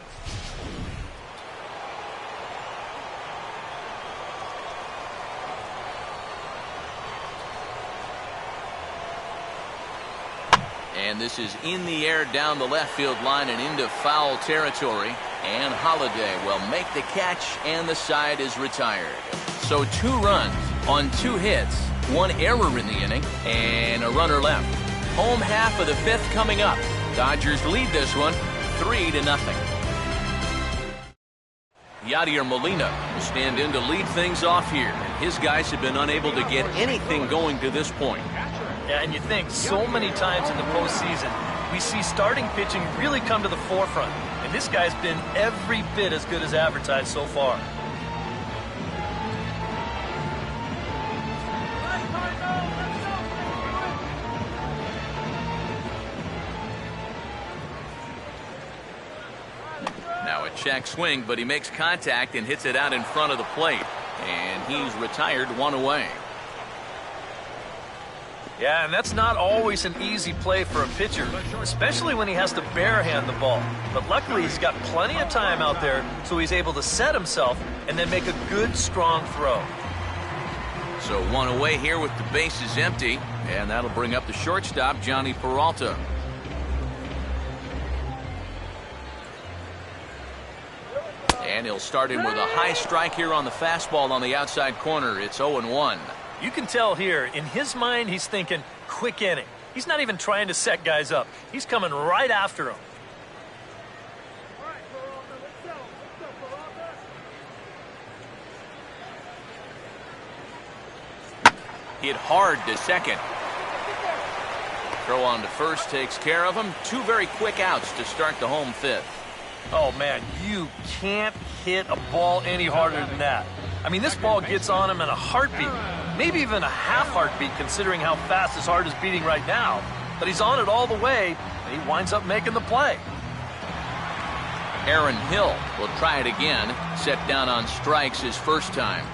And this is in the air down the left field line and into foul territory. And Holiday will make the catch, and the side is retired. So 2 runs on 2 hits, 1 error in the inning, and a runner left. Home half of the 5th coming up. Dodgers lead this one 3-0. Yadier Molina will stand in to lead things off here. And his guys have been unable to get anything going to this point. Yeah, and you think so many times in the postseason, we see starting pitching really come to the forefront. And this guy's been every bit as good as advertised so far. Now a check swing, but he makes contact and hits it out in front of the plate. And he's retired 1 away. Yeah, and that's not always an easy play for a pitcher, especially when he has to barehand the ball. But luckily, he's got plenty of time out there, so he's able to set himself and then make a good, strong throw. So 1 away here with the bases empty, and that'll bring up the shortstop, Johnny Peralta. And he'll start in with a high strike here on the fastball on the outside corner. It's 0-1. You can tell here, in his mind, he's thinking quick inning. He's not even trying to set guys up. He's coming right after them. Hit hard to second. Throw on to first takes care of him. 2 very quick outs to start the home fifth. Oh, man, you can't hit a ball any harder than that. I mean, this ball gets on him in a heartbeat, maybe even a half heartbeat considering how fast his heart is beating right now. But he's on it all the way, and he winds up making the play. Aaron Hill will try it again. Set down on strikes his first time.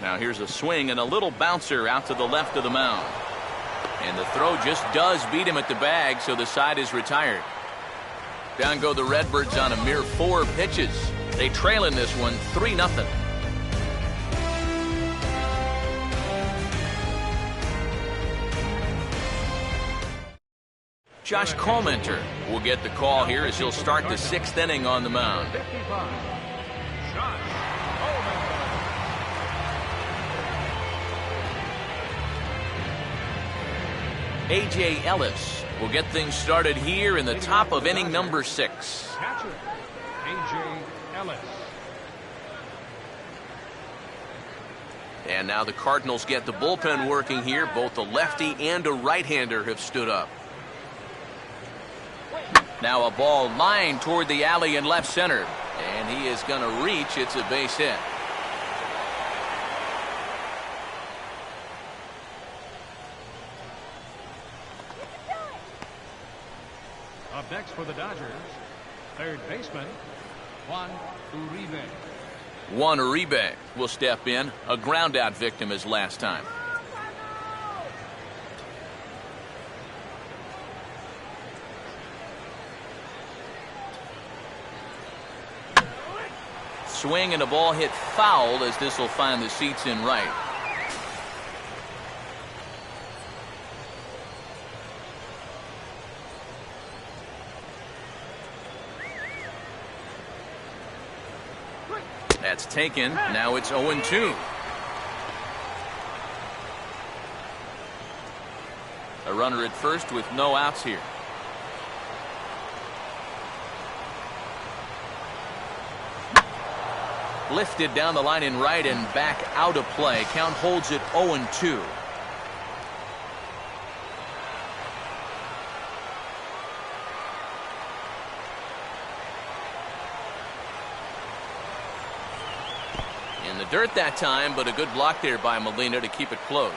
Now here's a swing and a little bouncer out to the left of the mound. And the throw just does beat him at the bag, so the side is retired. Down go the Redbirds on a mere 4 pitches. They trail in this one 3-0. Josh Comenter will get the call here as he'll start the 6th inning on the mound. 55. Josh A.J. Ellis will get things started here in the top of inning number 6. catcher, A.J. Ellis. And now the Cardinals get the bullpen working here. Both a lefty and a right-hander have stood up. Now a ball lined toward the alley in left center. And he is going to reach. It's a base hit. Up next for the Dodgers, third baseman, Juan Uribe. Juan Uribe will step in. A ground-out victim as last time. Swing and a ball hit foul as this will find the seats in right. That's taken. Now it's 0-2. A runner at first with no outs here. Lifted down the line in right and back out of play. Count holds it 0-2. In the dirt that time, but a good block there by Molina to keep it close.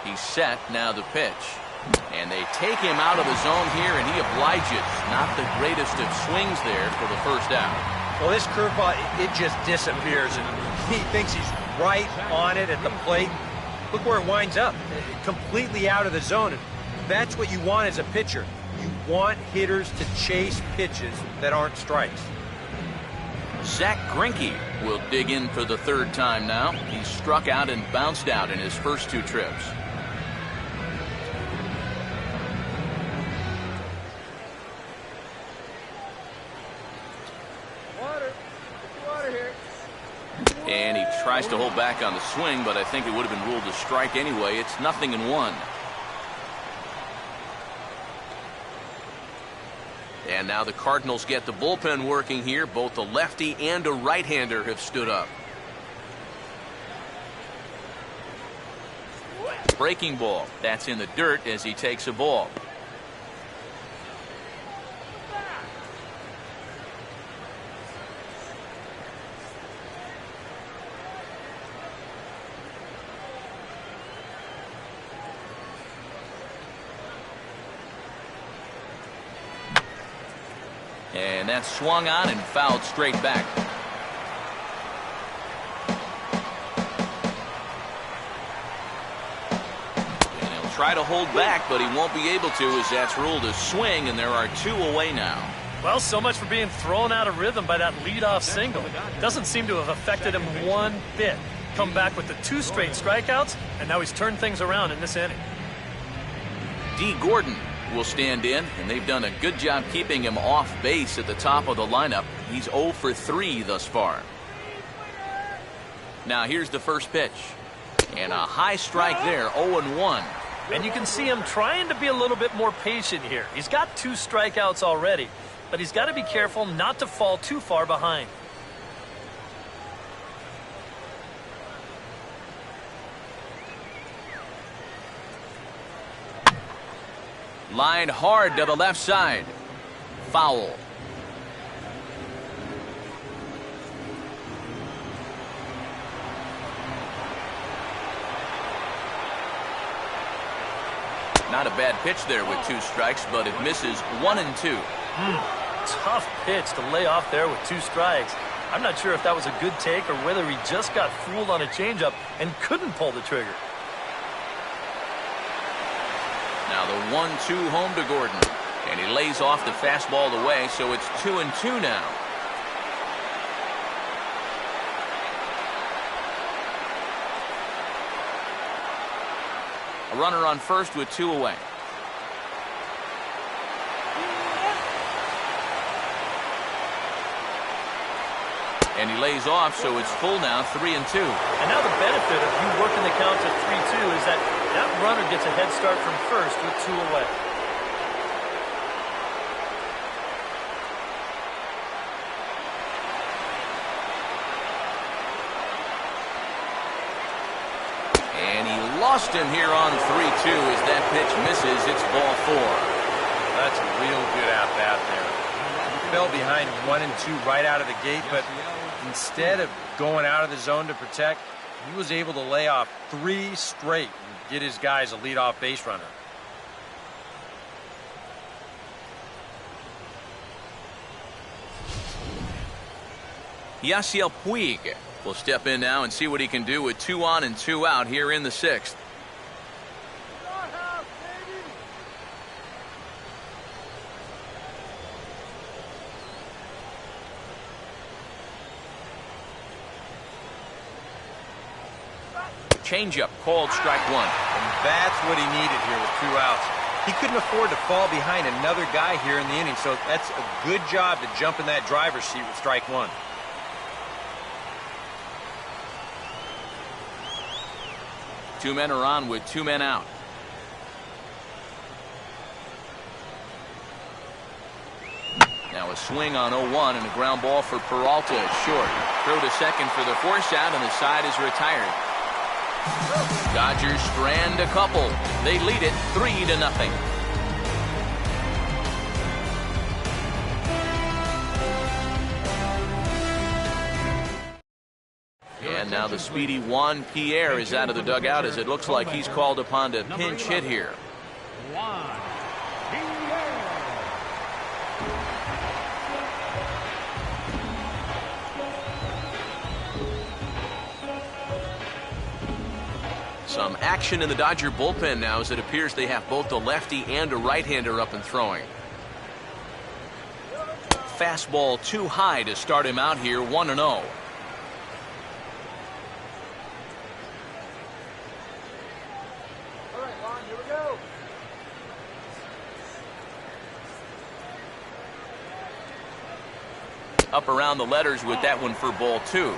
He's set. Now the pitch. And they take him out of the zone here, and he obliges. Not the greatest of swings there for the first out. Well, this curveball, it just disappears, and he thinks he's right on it at the plate. Look where it winds up, completely out of the zone. And that's what you want as a pitcher. You want hitters to chase pitches that aren't strikes. Zach Greinke will dig in for the 3rd time now. He's struck out and bounced out in his first 2 trips. And he tries to hold back on the swing, but I think it would have been ruled a strike anyway. It's 0-1. And now the Cardinals get the bullpen working here. Both a lefty and a right-hander have stood up. Breaking ball. That's in the dirt as he takes a ball. And that's swung on and fouled straight back. And he'll try to hold back, but he won't be able to as that's ruled a swing, and there are 2 away now. Well, so much for being thrown out of rhythm by that leadoff single. Doesn't seem to have affected him one bit. Come back with the 2 straight strikeouts, and now he's turned things around in this inning. D. Gordon will stand in, and they've done a good job keeping him off base at the top of the lineup. He's 0 for 3 thus far. Now here's the first pitch. And a high strike there, 0-1. And you can see him trying to be a little bit more patient here. He's got 2 strikeouts already, but he's got to be careful not to fall too far behind. Line hard to the left side. Foul. Not a bad pitch there with 2 strikes, but it misses 1 and 2. Tough pitch to lay off there with 2 strikes. I'm not sure if that was a good take or whether he just got fooled on a changeup and couldn't pull the trigger. Now the 1-2 home to Gordon. And he lays off the fastball away, so it's 2 and 2 now. A runner on first with 2 away. And he lays off, so it's full now, 3 and 2. And now the benefit of you working the count to 3-2 is that that runner gets a head start from first with 2 away. And he lost him here on 3-2 as that pitch misses. It's ball 4. That's a real good at-bat there. He fell behind 1 and 2 right out of the gate, but instead of going out of the zone to protect, he was able to lay off 3 straight and get his guys a leadoff base runner. Yasiel Puig will step in now and see what he can do with 2 on and 2 out here in the 6th. Changeup called strike 1. And that's what he needed here with 2 outs. He couldn't afford to fall behind another guy here in the inning, so that's a good job to jump in that driver's seat with strike 1. Two men are on with 2 men out. Now a swing on 0-1 and a ground ball for Peralta short. Throw to second for the force out, and the side is retired. Dodgers strand a couple. They lead it 3-0. And now the speedy Juan Pierre is out of the dugout as it looks like he's called upon to pinch hit here. Some action in the Dodger bullpen now as it appears they have both a lefty and a right-hander up and throwing. Fastball too high to start him out here, 1-0. All right, Juan, here we go. Up around the letters with that one for ball 2.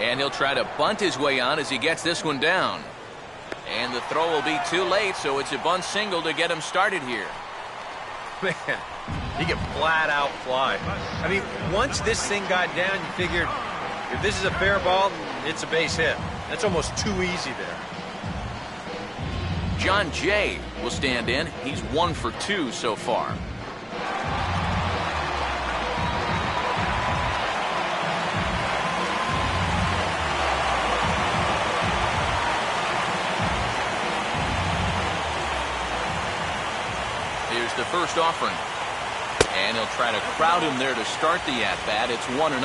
And he'll try to bunt his way on as he gets this one down. And the throw will be too late, so it's a bunt single to get him started here. Man, he could flat out fly. I mean, once this thing got down, you figured if this is a fair ball, it's a base hit. That's almost too easy there. John Jay will stand in. He's 1 for 2 so far. Here's the first offering. And And he'll try to crowd him there to start the at-bat. It's 1-0.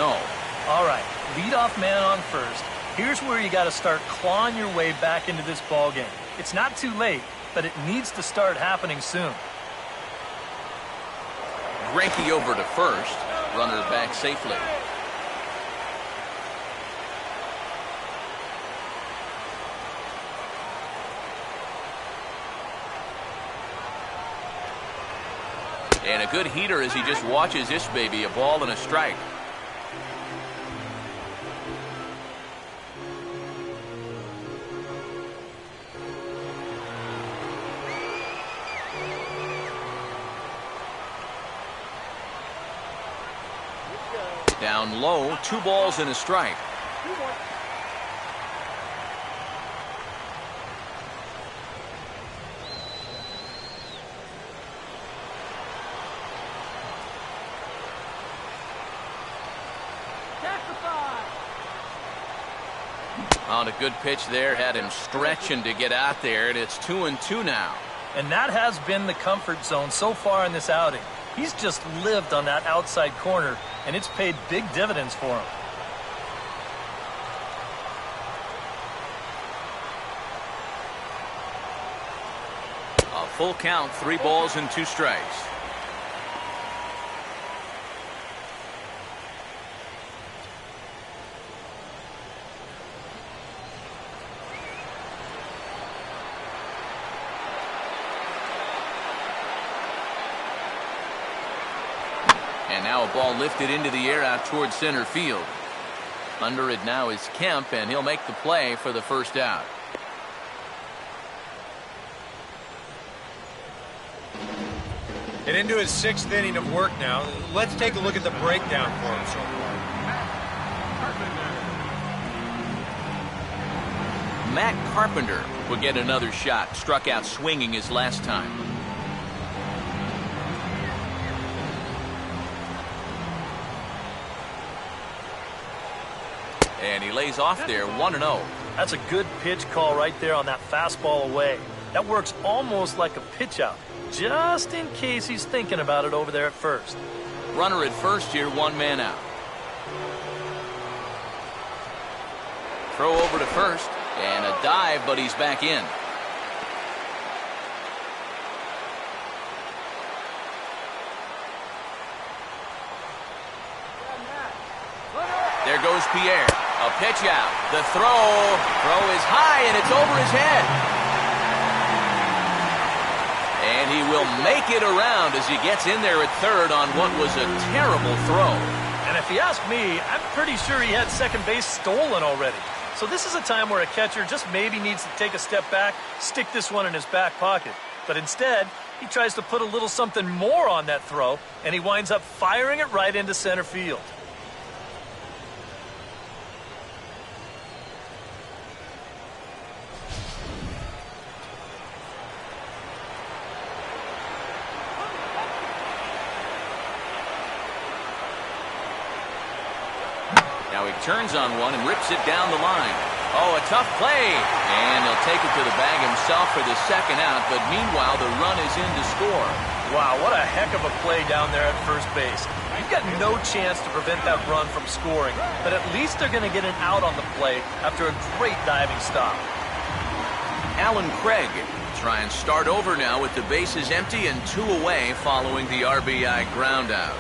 All right, leadoff man on first. Here's where you got to start clawing your way back into this ball game. It's not too late, but it needs to start happening soon. Greinke over to first. Runner back safely. And a good heater as he just watches this baby, a ball and a strike. Down low, 2 balls and a strike. On a good pitch there, had him stretching to get out there, and it's 2-2 now. And that has been the comfort zone so far in this outing. He's just lived on that outside corner, and it's paid big dividends for him. A full count, 3 balls and 2 strikes. And now a ball lifted into the air out towards center field. Under it now is Kemp, and he'll make the play for the first out. And into his 6th inning of work now. Let's take a look at the breakdown for him so far. Matt Carpenter will get another shot. Struck out swinging his last time. And he lays off there, 1-0. That's a good pitch call right there on that fastball away. That works almost like a pitch out, just in case he's thinking about it over there at first. Runner at first here, 1 man out. Throw over to first, and a dive, but he's back in. There goes Pierre. A pitch out. The throw is high, and it's over his head. And he will make it around as he gets in there at third on what was a terrible throw. And if you ask me, I'm pretty sure he had second base stolen already. So this is a time where a catcher just maybe needs to take a step back, stick this one in his back pocket. But instead, he tries to put a little something more on that throw, and he winds up firing it right into center field. Now he turns on one and rips it down the line. Oh, a tough play. And he'll take it to the bag himself for the second out, but meanwhile the run is in to score. Wow, what a heck of a play down there at first base. You've got no chance to prevent that run from scoring, but at least they're going to get an out on the play after a great diving stop. Alan Craig try and start over now with the bases empty and 2 away following the RBI ground out.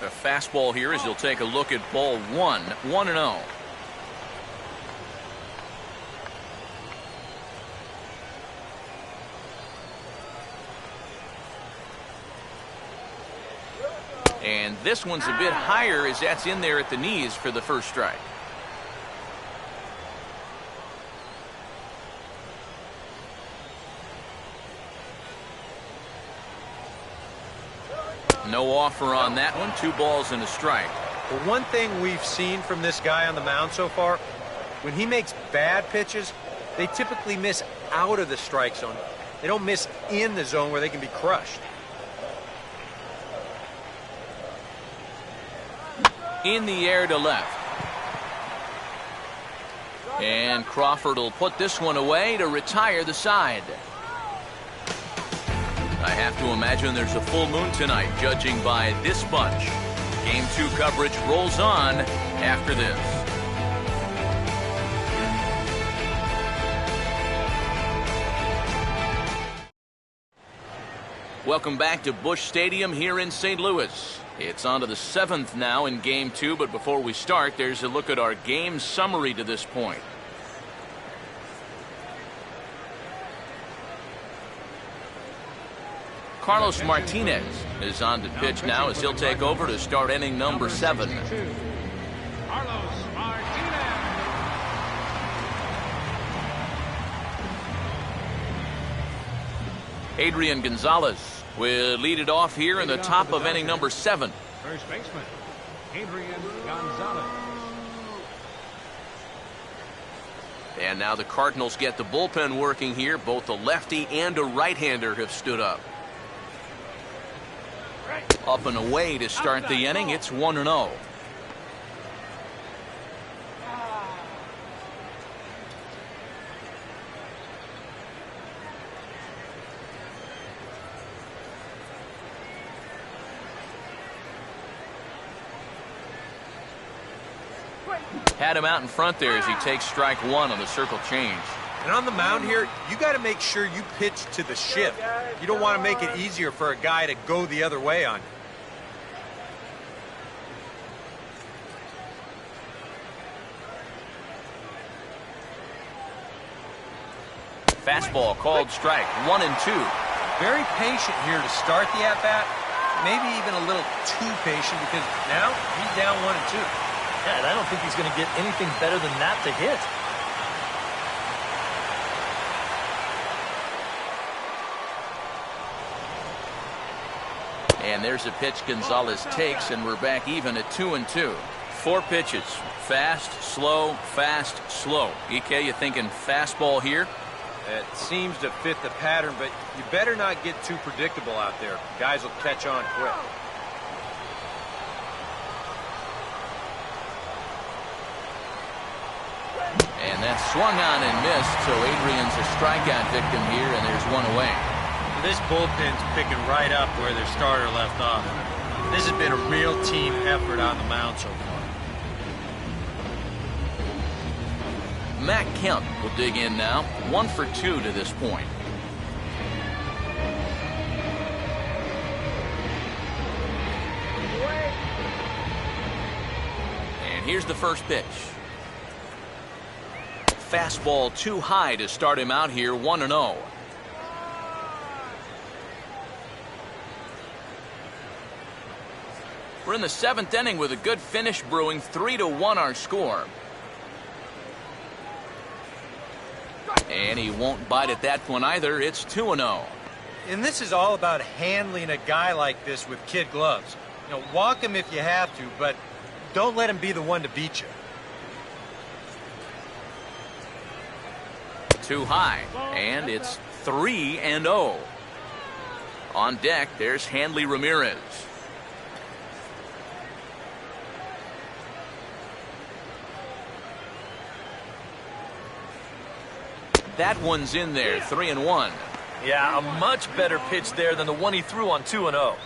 A fastball here as he'll take a look at ball 1, 1-0. And this one's a bit higher as that's in there at the knees for the first strike. No offer on that one. 2 balls and a strike. The one thing we've seen from this guy on the mound so far, when he makes bad pitches, they typically miss out of the strike zone. They don't miss in the zone where they can be crushed. In the air to left. And Crawford will put this one away to retire the side. I have to imagine there's a full moon tonight, judging by this bunch. Game 2 coverage rolls on after this. Welcome back to Busch Stadium here in St. Louis. It's on to the 7th now in Game 2, but before we start, there's a look at our game summary to this point. Carlos Martinez is on to pitch now as he'll take over to start inning number 7. Carlos Martinez. Adrian Gonzalez will lead it off here in the top of inning number 7. First baseman, Adrian Gonzalez. And now the Cardinals get the bullpen working here. Both a lefty and a right-hander have stood up. Up and away to start the inning. It's 1-0. Had him out in front there as he takes strike 1 on the circle change. And on the mound here, you got to make sure you pitch to the shift. You don't want to make it easier for a guy to go the other way on you. Fastball called strike 1 and 2. Very patient here to start the at-bat. Maybe even a little too patient because now he's down 1 and 2. Yeah, and I don't think he's going to get anything better than that to hit. And there's a pitch Gonzalez takes, and we're back even at 2 and 2. 4 pitches. Fast, slow, fast, slow. EK, you thinking fastball here? It seems to fit the pattern, but you better not get too predictable out there. Guys will catch on quick. And that's swung on and missed, so Adrian's a strikeout victim here, and there's 1 away. This bullpen's picking right up where their starter left off. This has been a real team effort on the mound so far. Matt Kemp will dig in now. 1 for 2 to this point. And here's the first pitch. Fastball too high to start him out here, 1-0. We're in the 7th inning with a good finish brewing. 3-1 our score. And he won't bite at that one either. It's 2-0. And this is all about handling a guy like this with kid gloves. You know, walk him if you have to, but don't let him be the one to beat you. Too high, and it's 3-0. On deck, there's Hanley Ramirez. That one's in there, 3-1. Yeah, a much better pitch there than the one he threw on 2-0.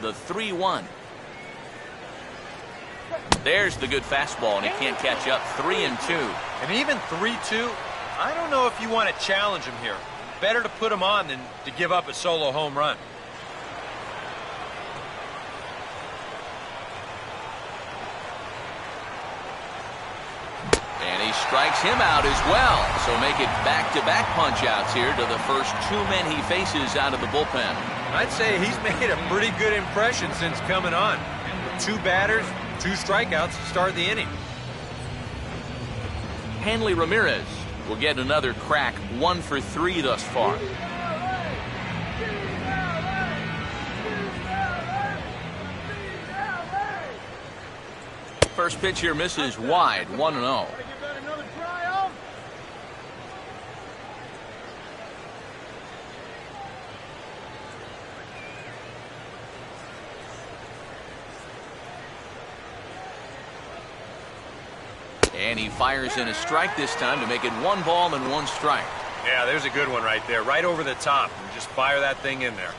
The 3-1. There's the good fastball, and he can't catch up. 3-2. And even 3-2, I don't know if you want to challenge him here. Better to put him on than to give up a solo home run. And he strikes him out as well. So make it back-to-back punch-outs here to the first 2 men he faces out of the bullpen. I'd say he's made a pretty good impression since coming on. With 2 batters, 2 strikeouts to start the inning. Hanley Ramirez will get another crack, 1 for 3 thus far. First pitch here misses wide, 1-0. And he fires in a strike this time to make it 1 ball and 1 strike. Yeah, there's a good one right there, right over the top. And just fire that thing in there.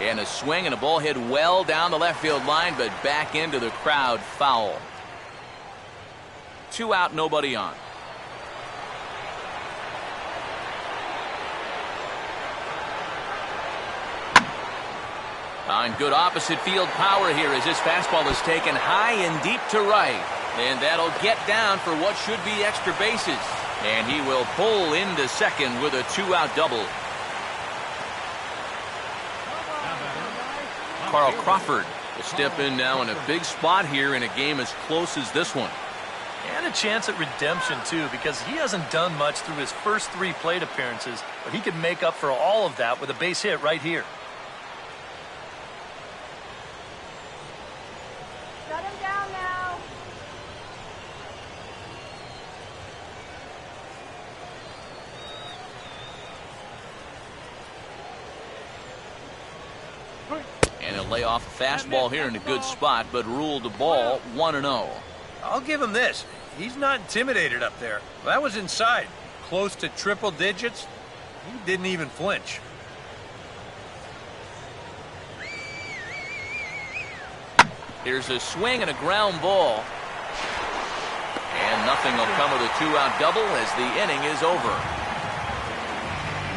And a swing and a ball hit well down the left field line, but back into the crowd, foul. 2 out, nobody on. On good opposite field power here as this fastball is taken high and deep to right. And that'll get down for what should be extra bases. And he will pull into second with a 2-out double. Carl Crawford will step in now in a big spot here in a game as close as this one. And a chance at redemption, too, because he hasn't done much through his first 3 plate appearances, but he could make up for all of that with a base hit right here. Shut him down now. And he'll lay off a fastball here in a good spot, but ruled the ball 1-0. I'll give him this. He's not intimidated up there. That was inside. Close to triple digits. He didn't even flinch. Here's a swing and a ground ball. And nothing will come of the 2-out double as the inning is over.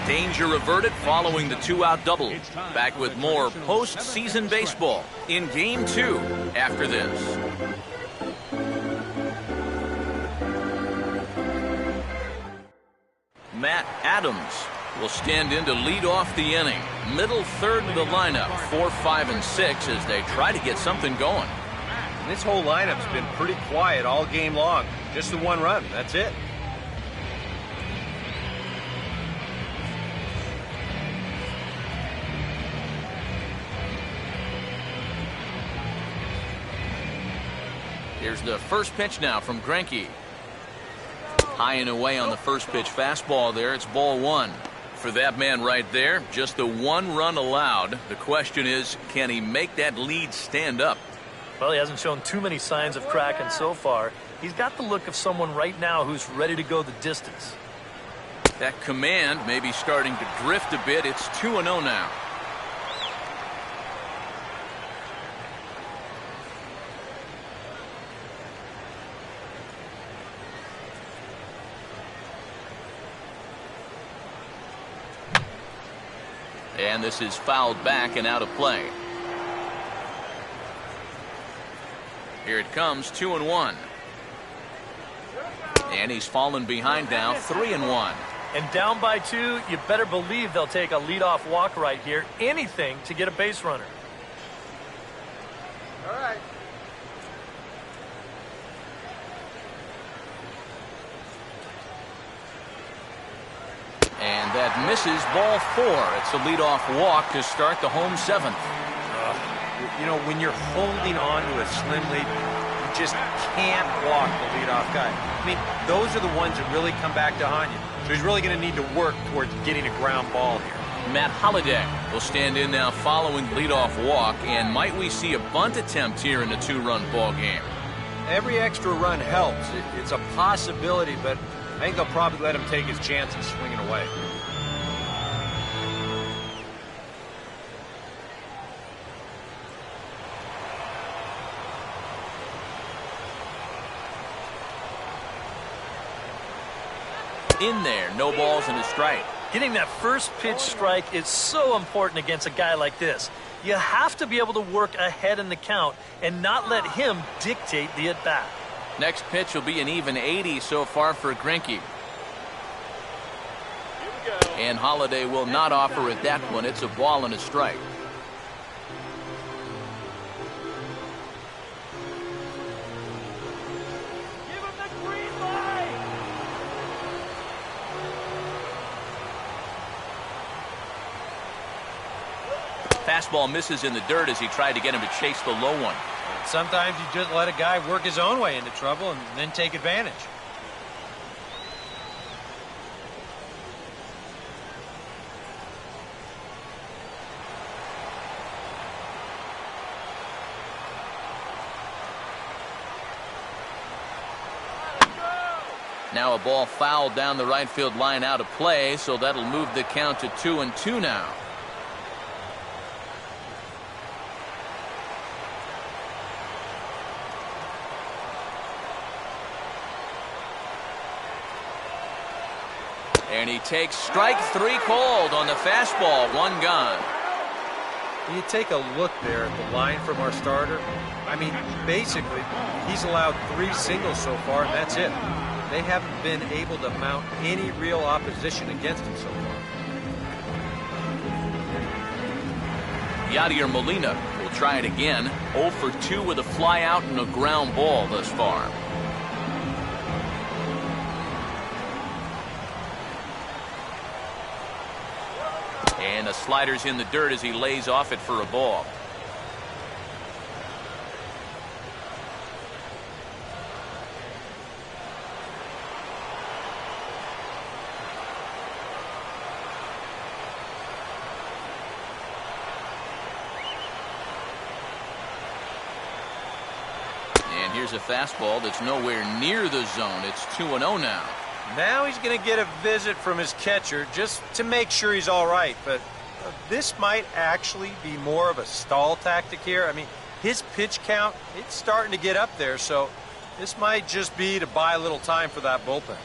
Danger averted following the 2-out double. Back with more postseason baseball in Game 2 after this. Matt Adams will stand in to lead off the inning. Middle third of the lineup, 4, 5, and 6 as they try to get something going. And this whole lineup's been pretty quiet all game long. Just the 1 run. That's it. Here's the first pitch now from Greinke. High and away on the first pitch fastball there. It's ball 1. For that man right there, just the 1 run allowed. The question is, can he make that lead stand up? Well, he hasn't shown too many signs of cracking so far. He's got the look of someone right now who's ready to go the distance. That command may be starting to drift a bit. It's 2-0 now. And this is fouled back and out of play. Here it comes, 2-1. And he's fallen behind now, 3-1. And down by 2, you better believe they'll take a leadoff walk right here. Anything to get a base runner. All right. And that misses, ball 4. It's a leadoff walk to start the home 7th. You know, when you're holding on to a slim lead, you just can't walk the leadoff guy. I mean, those are the ones that really come back to haunt you. So he's really going to need to work towards getting a ground ball here. Matt Holliday will stand in now following the leadoff walk. And might we see a bunt attempt here in the 2-run ball game? Every extra run helps. It's a possibility, but I think they'll probably let him take his chances swinging away. In there, no balls and a strike. Getting that first pitch strike is so important against a guy like this. You have to be able to work ahead in the count and not let him dictate the at-bat. Next pitch will be an even 80 so far for Greinke. And Holliday will not offer at that one. It's a ball and a strike. Give him the green light. Fastball misses in the dirt as he tried to get him to chase the low one. Sometimes you just let a guy work his own way into trouble and then take advantage. Now a ball fouled down the right field line out of play, so that'll move the count to 2-2 now. And he takes strike 3 called on the fastball. 1 gone. You take a look there at the line from our starter. I mean, basically, he's allowed 3 singles so far, and that's it. They haven't been able to mount any real opposition against him so far. Yadier Molina will try it again. 0 for 2 with a fly out and a ground ball thus far. And the slider's in the dirt as he lays off it for a ball. And here's a fastball that's nowhere near the zone. It's 2-0 now. Now he's going to get a visit from his catcher just to make sure he's all right. But this might actually be more of a stall tactic here. I mean, his pitch count, it's starting to get up there. So this might just be to buy a little time for that bullpen.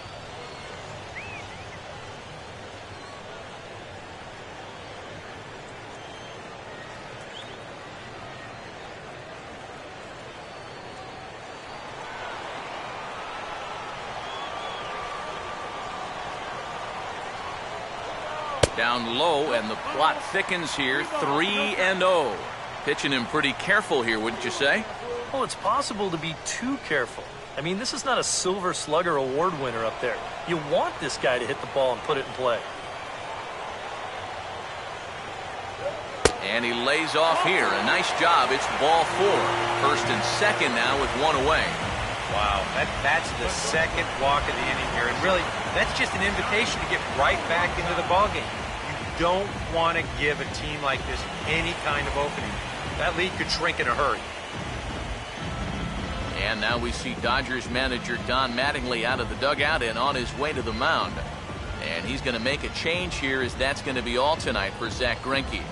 Down low, and the plot thickens here. 3-0. Pitching him pretty careful here, wouldn't you say? Well, it's possible to be too careful. I mean, this is not a Silver Slugger award winner up there. You want this guy to hit the ball and put it in play. And he lays off here. A nice job. It's ball 4. First and second now with 1 away. Wow, that's the second walk of the inning here. And really, that's just an invitation to get right back into the ballgame. You don't want to give a team like this any kind of opening. That lead could shrink in a hurry. And now we see Dodgers manager Don Mattingly out of the dugout and on his way to the mound. And he's going to make a change here, as that's going to be all tonight for Zach Greinke.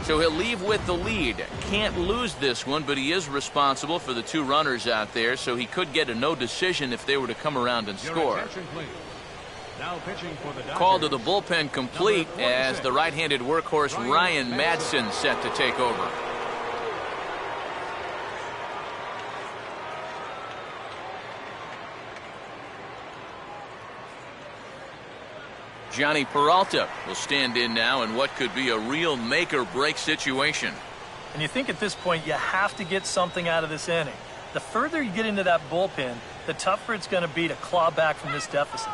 So he'll leave with the lead. Can't lose this one, but he is responsible for the 2 runners out there, so he could get a no decision if they were to come around and score. Now pitching for the Dodgers. Call to the bullpen complete as the right-handed workhorse Ryan Madsen set to take over. Johnny Peralta will stand in now in what could be a real make-or-break situation. And you think at this point you have to get something out of this inning. The further you get into that bullpen, the tougher it's going to be to claw back from this deficit.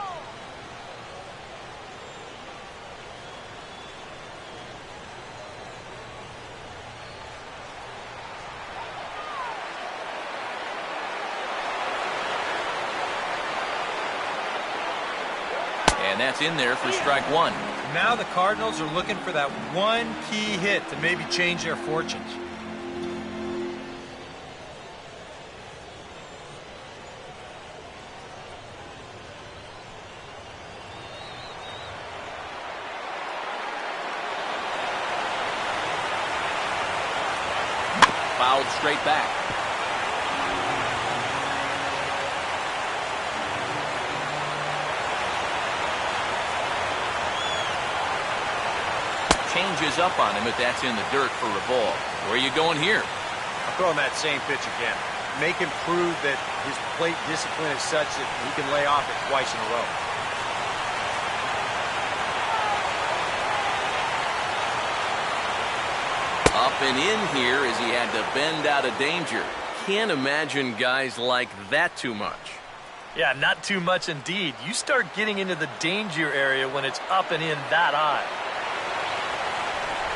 And that's in there for strike 1. Now the Cardinals are looking for that one key hit to maybe change their fortunes. Fouled straight back. Changes up on him, but that's in the dirt for a ball. Where are you going here? I'll throw him that same pitch again. Make him prove that his plate discipline is such that he can lay off it twice in a row. Up and in here as he had to bend out of danger. Can't imagine guys like that too much. Yeah, not too much indeed. You start getting into the danger area when it's up and in that high.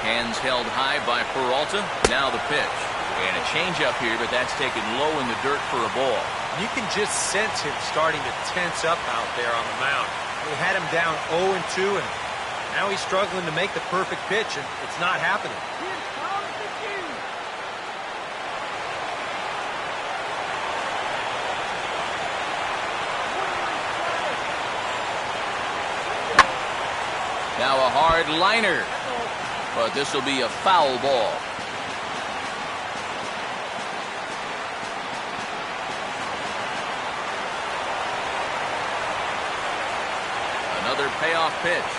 Hands held high by Peralta. Now the pitch. And a changeup here, but that's taken low in the dirt for a ball. You can just sense him starting to tense up out there on the mound. They had him down 0-2, and now he's struggling to make the perfect pitch, and it's not happening. Now a hard liner, but this will be a foul ball. Another payoff pitch.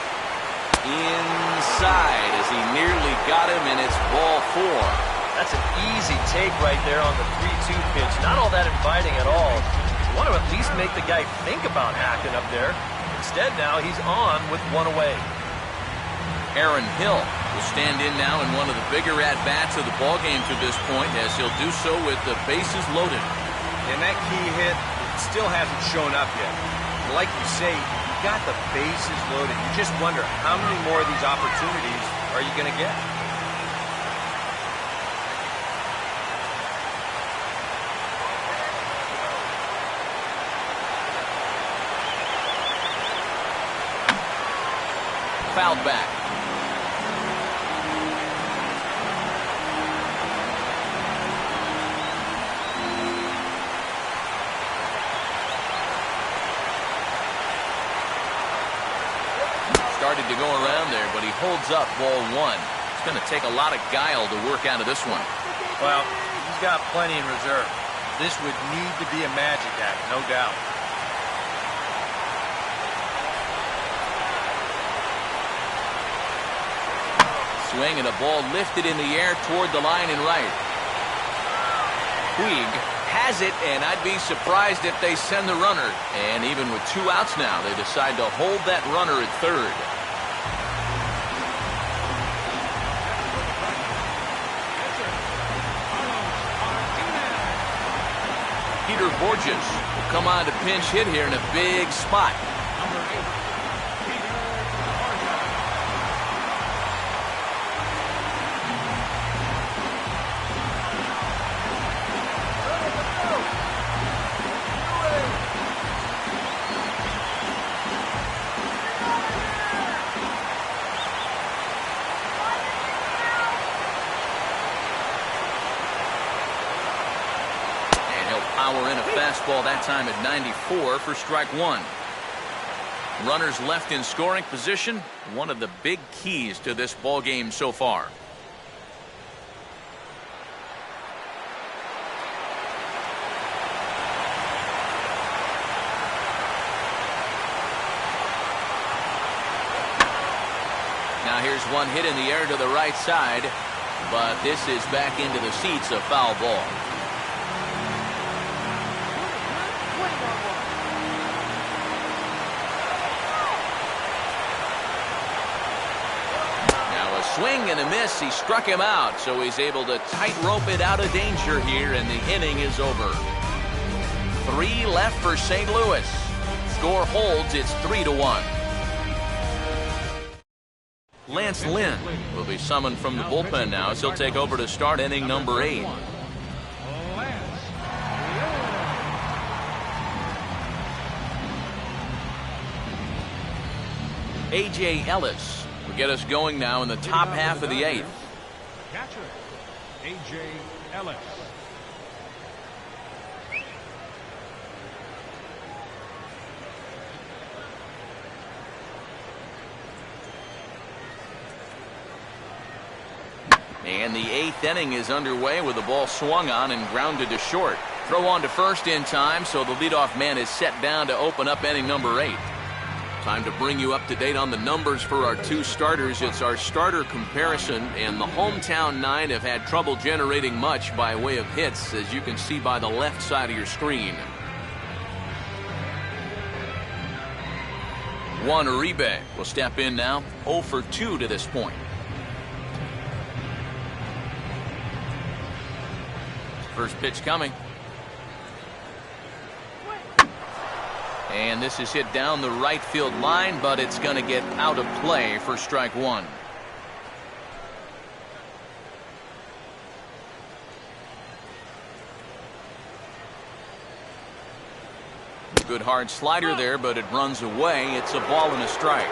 Inside as he nearly got him, and it's ball 4. That's an easy take right there on the 3-2 pitch. Not all that inviting at all. You want to at least make the guy think about acting up there. Instead, now he's on with 1 away. Aaron Hill will stand in now in one of the bigger at-bats of the ballgame to this point, as he'll do so with the bases loaded. And that key hit still hasn't shown up yet. Like you say, you got the bases loaded. You just wonder how many more of these opportunities are you going to get? Fouled back. Started to go around there, but he holds up ball 1. It's going to take a lot of guile to work out of this one. Well, he's got plenty in reserve. This would need to be a magic act, no doubt. Swing and a ball lifted in the air toward the line and right. Puig has it, and I'd be surprised if they send the runner. And even with 2 outs now, they decide to hold that runner at third. Peter Borges will come on to pinch hit here in a big spot. Number 8, Peter Borges. Power in a fastball that time at 94 for strike 1. Runners left in scoring position, one of the big keys to this ball game so far. Now here's one hit in the air to the right side, but this is back into the seats, a foul ball. Swing and a miss. He struck him out, so he's able to tightrope it out of danger here, and the inning is over. 3 left for St. Louis. Score holds. It's 3-1. Lance Lynn will be summoned from the bullpen now, as he'll take over to start inning number 8. A.J. Ellis will get us going now in the top half of the 8th. Catcher, A.J. Ellis. And the 8th inning is underway with the ball swung on and grounded to short. Throw on to first in time, so the leadoff man is set down to open up inning number 8. Time to bring you up to date on the numbers for our 2 starters. It's our starter comparison, and the hometown 9 have had trouble generating much by way of hits, as you can see by the left side of your screen. Juan Uribe will step in now, 0 for 2 to this point. First pitch coming. And this is hit down the right field line, but it's going to get out of play for strike 1. Good hard slider there, but it runs away. It's a ball and a strike.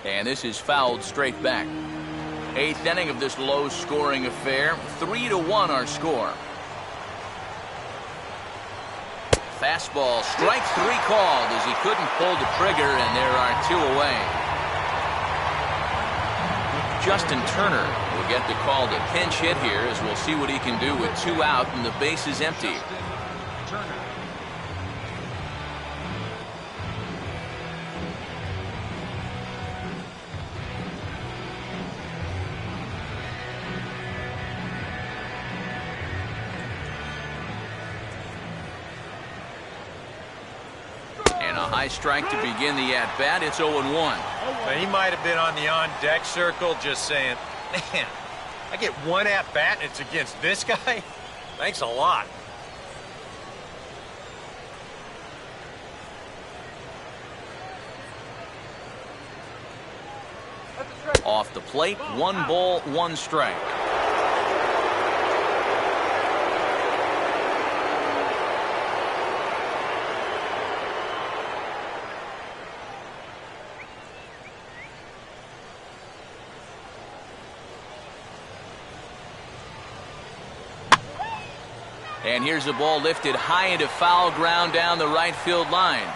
And this is fouled straight back. 8th inning of this low-scoring affair. 3-1 our score. Fastball, strike 3 called as he couldn't pull the trigger, and there are 2 away. Justin Turner will get the call to pinch hit here, as we'll see what he can do with 2 out and the base is empty. High strike to begin the at-bat. It's 0-1. He might have been on the on-deck circle just saying, man, I get 1 at-bat and it's against this guy? Thanks a lot. Off the plate, 1 ball, 1 strike. And here's the ball lifted high into foul ground down the right field line.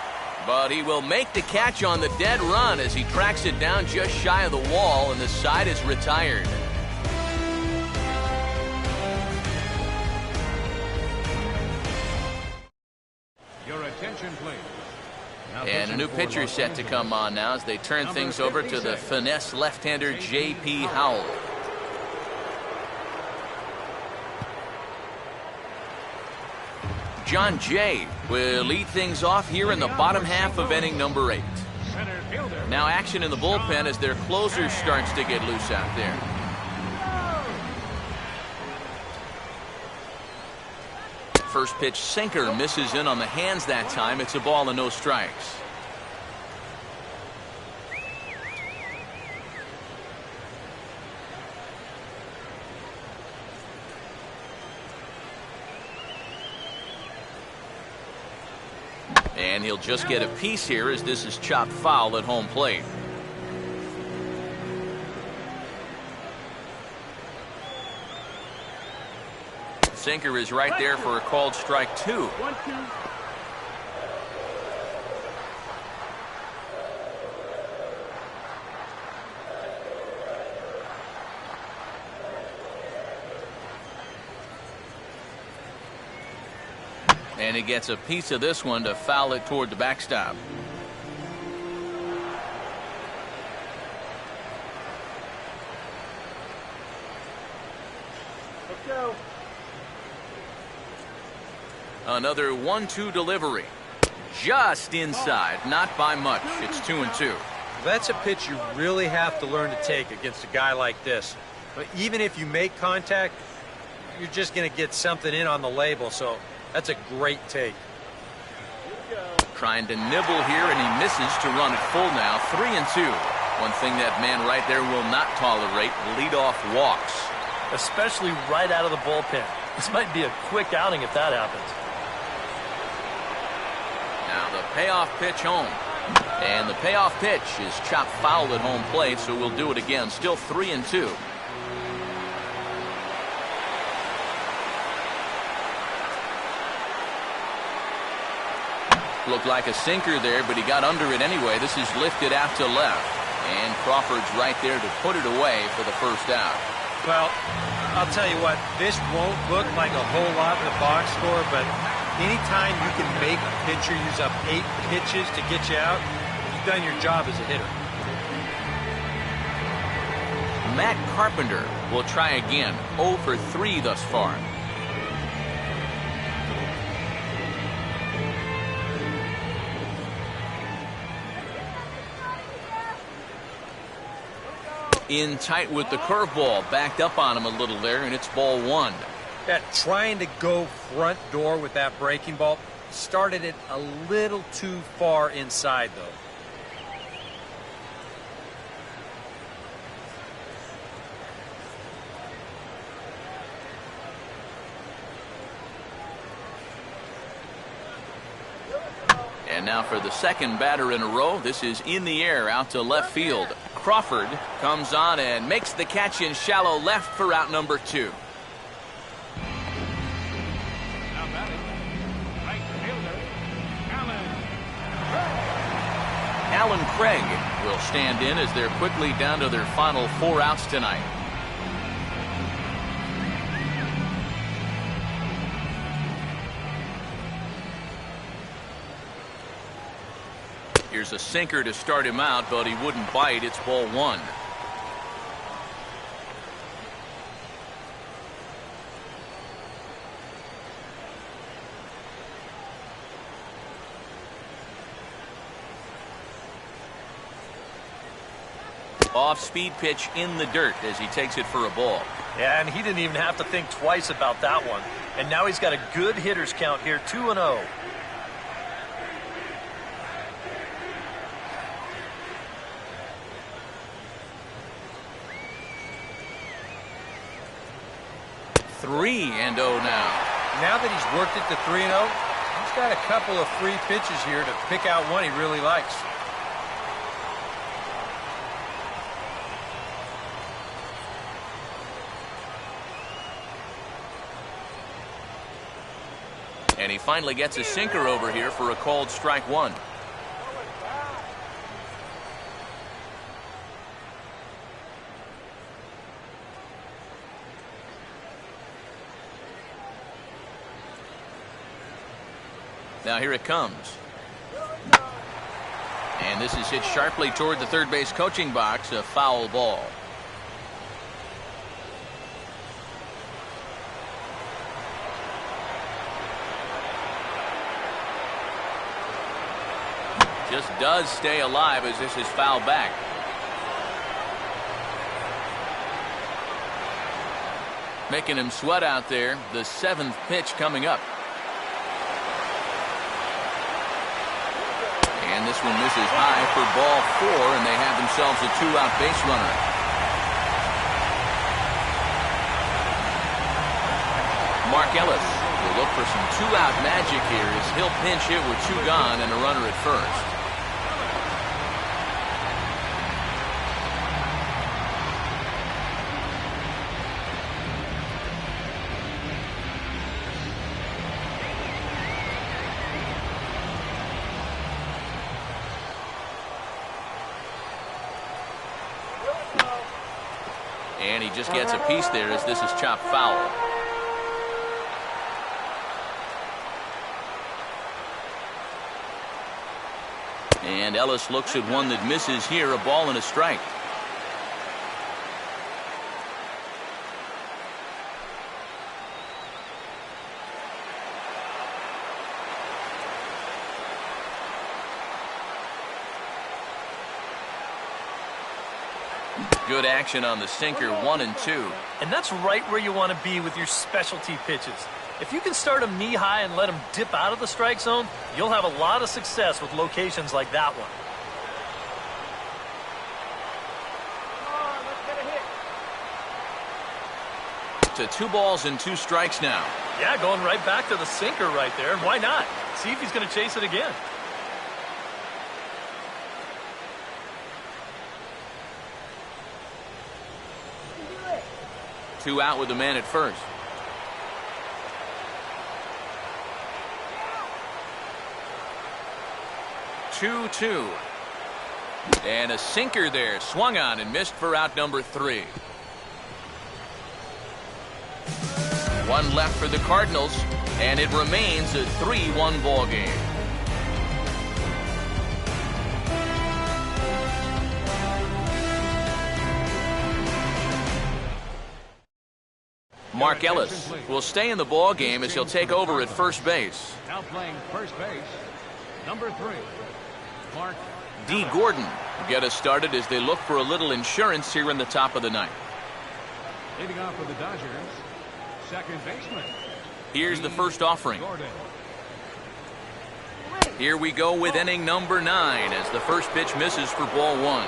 But he will make the catch on the dead run as he tracks it down just shy of the wall, and the side is retired. Your attention, please. And a new pitcher set to come on now as they turn things over to the finesse left-hander J.P. Howell. John Jay will lead things off here in the bottom half of inning number 8. Now action in the bullpen as their closer starts to get loose out there. First pitch sinker misses in on the hands that time. It's a ball and no strikes. And he'll just get a piece here as this is chopped foul at home plate. Sinker is right there for a called strike 2. And he gets a piece of this one to foul it toward the backstop. Let's go. Another 1-2 delivery. Just inside, not by much. It's 2-2. That's a pitch you really have to learn to take against a guy like this. But even if you make contact, you're just going to get something in on the label, so that's a great take. Trying to nibble here, and he misses to run it full now. 3-2. One thing that man right there will not tolerate, leadoff walks. Especially right out of the bullpen. This might be a quick outing if that happens. Now the payoff pitch home. And the payoff pitch is chopped foul at home plate, so we'll do it again. Still 3-2. Looked like a sinker there, but he got under it anyway. This is lifted out to left. And Crawford's right there to put it away for the first out. Well, I'll tell you what, this won't look like a whole lot in the box score, but anytime you can make a pitcher use up 8 pitches to get you out, you've done your job as a hitter. Matt Carpenter will try again. 0 for 3 thus far. In tight with the curveball, backed up on him a little there, and it's ball 1. That trying to go front door with that breaking ball started it a little too far inside, though. And now for the second batter in a row. This is in the air out to left field. Crawford comes on and makes the catch in shallow left for out number 2. Now batting, right fielder, Alan Craig will stand in as they're quickly down to their final 4 outs tonight. Here's a sinker to start him out, but he wouldn't bite. It's ball 1. Off-speed pitch in the dirt as he takes it for a ball. Yeah, and he didn't even have to think twice about that one. And now he's got a good hitter's count here, 2-0. Three and 0 now. Now that he's worked it to 3-0, he's got a couple of free pitches here to pick out one he really likes. And he finally gets a sinker over here for a called strike 1. Now here it comes. And this is hit sharply toward the third base coaching box, a foul ball. Just does stay alive as this is fouled back. Making him sweat out there. The 7th pitch coming up. And this one misses high for ball 4, and they have themselves a 2-out base runner. Mark Ellis will look for some 2-out magic here as he'll pinch hit with 2 gone and a runner at first. And he just gets a piece there as this is chopped foul. And Ellis looks at one that misses here, a ball and a strike. Good action on the sinker, 1 and 2. And that's right where you want to be with your specialty pitches. If you can start them knee high and let them dip out of the strike zone, you'll have a lot of success with locations like that one. To 2 balls and 2 strikes now. Yeah, going right back to the sinker right there. And why not? See if he's going to chase it again. Two out with the man at first. Two. And a sinker there, swung on and missed for out number 3. 1 left for the Cardinals, and it remains a 3-1 ball game. Mark Ellis will stay in the ball game as he'll take over at first base. Now playing first base, number 3, Mark D. Gordon will get us started as they look for a little insurance here in the top of the 9th. Leading off for the Dodgers, second baseman. Here's the first offering. Gordon. Here we go with inning number 9 as the first pitch misses for ball 1.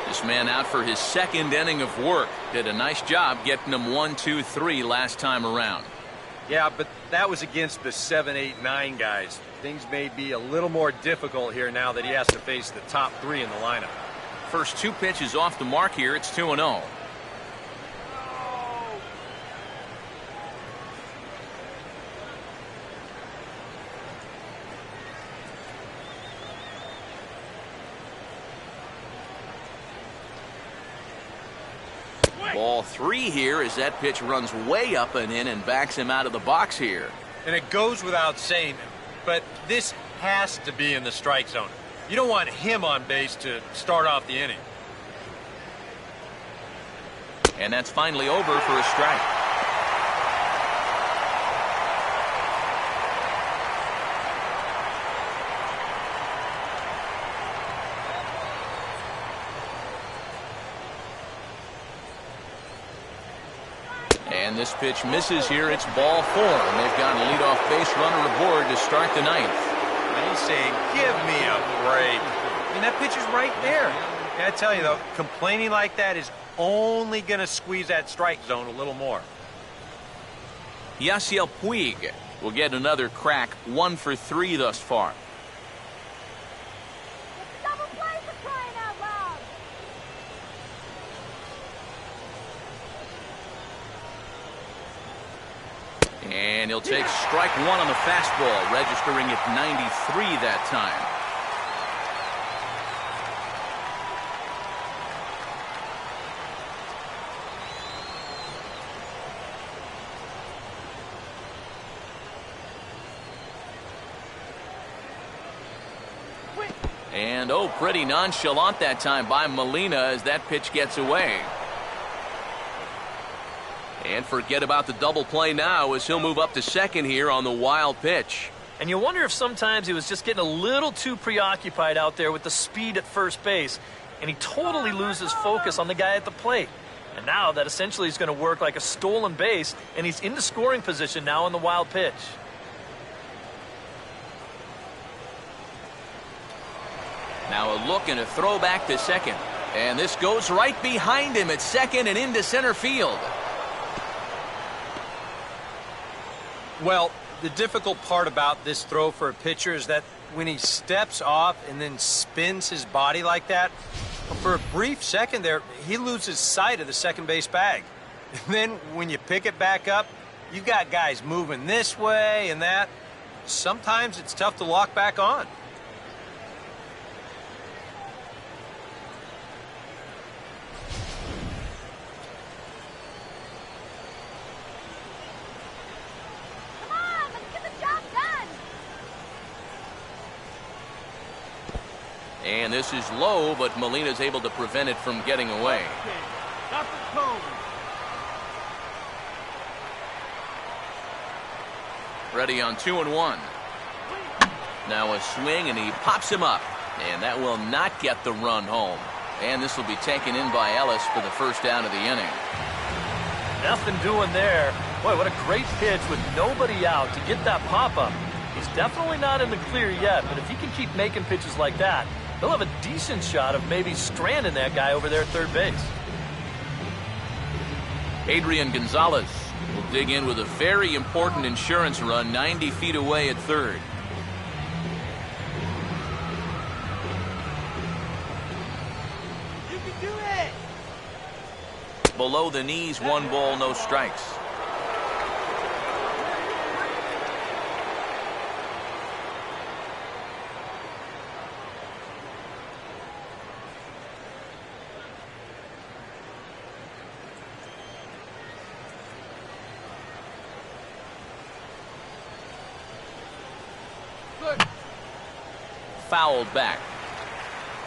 This man out for his 2nd inning of work. Did a nice job getting him 1, 2, 3 last time around. Yeah, but that was against the 7, 8, 9 guys. Things may be a little more difficult here now that he has to face the top 3 in the lineup. First 2 pitches off the mark here. It's 2-0. Ball 3 here as that pitch runs way up and in and backs him out of the box here. And it goes without saying, but this has to be in the strike zone. You don't want him on base to start off the inning. And that's finally over for a strike. And this pitch misses here. It's ball 4. And they've got a leadoff base runner aboard to start the 9th. And he's saying, give me a break. I mean, that pitch is right there. I tell you, though, complaining like that is only going to squeeze that strike zone a little more. Yasiel Puig will get another crack. 1 for 3 thus far. Double play for crying out loud. And he'll take strike 1 on the fastball, registering at 93 that time. And oh, pretty nonchalant that time by Molina as that pitch gets away. And forget about the double play now as he'll move up to second here on the wild pitch. And you wonder if sometimes he was just getting a little too preoccupied out there with the speed at first base, and he totally loses focus on the guy at the plate. And now that essentially is going to work like a stolen base, and he's in the scoring position now on the wild pitch. Now a look and a throw back to second. And this goes right behind him at second and into center field. Well, the difficult part about this throw for a pitcher is that when he steps off and then spins his body like that, for a brief second there, he loses sight of the second base bag. And then when you pick it back up, you've got guys moving this way and that. Sometimes it's tough to lock back on. And this is low, but Molina's able to prevent it from getting away. Ready on 2-1. Now a swing, and he pops him up. And that will not get the run home. And this will be taken in by Ellis for the first down of the inning. Nothing doing there. Boy, what a great pitch with nobody out to get that pop-up. He's definitely not in the clear yet, but if he can keep making pitches like that, he'll have a decent shot of maybe stranding that guy over there at third base. Adrian Gonzalez will dig in with a very important insurance run 90 feet away at third. You can do it! Below the knees, 1 ball, no strikes. Fouled back.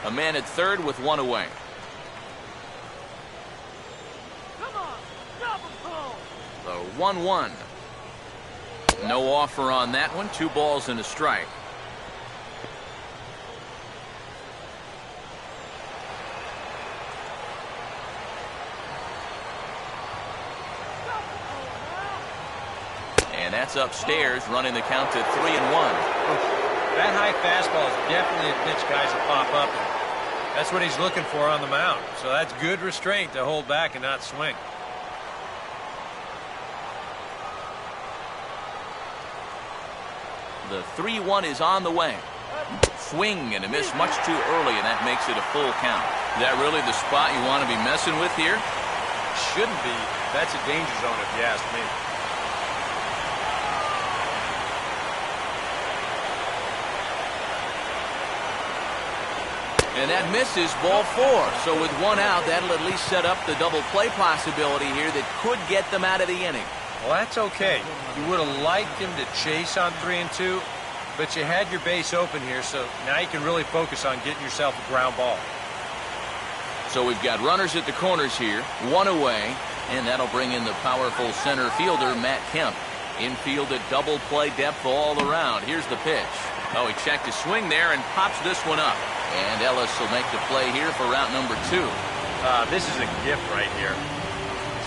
A man at third with 1 away. Come on, double pull! The 1-1. No offer on that one. 2 balls and a strike. And that's upstairs, running the count to 3-1. That high fastball is definitely a pitch guys will pop up. That's what he's looking for on the mound. So that's good restraint to hold back and not swing. The 3-1 is on the way. Swing and a miss much too early, and that makes it a full count. Is that really the spot you want to be messing with here? Shouldn't be. That's a danger zone if you ask me. And that misses ball 4. So with 1 out, that'll at least set up the double play possibility here that could get them out of the inning. Well, that's okay. You would have liked him to chase on 3 and 2, but you had your base open here, so now you can really focus on getting yourself a ground ball. So we've got runners at the corners here, 1 away, and that'll bring in the powerful center fielder, Matt Kemp. Infield at double play depth all around. Here's the pitch. Oh, he checked his swing there and pops this one up. And Ellis will make the play here for route number 2. This is a gift right here.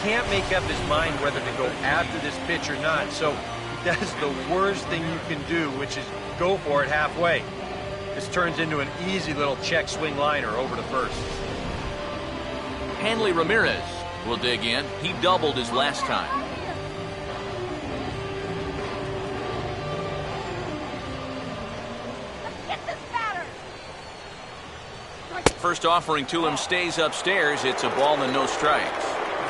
Can't make up his mind whether to go after this pitch or not, so he does the worst thing you can do, which is go for it halfway. This turns into an easy little check swing liner over to first. Hanley Ramirez will dig in. He doubled his last time. First offering to him stays upstairs. It's a ball and no strikes.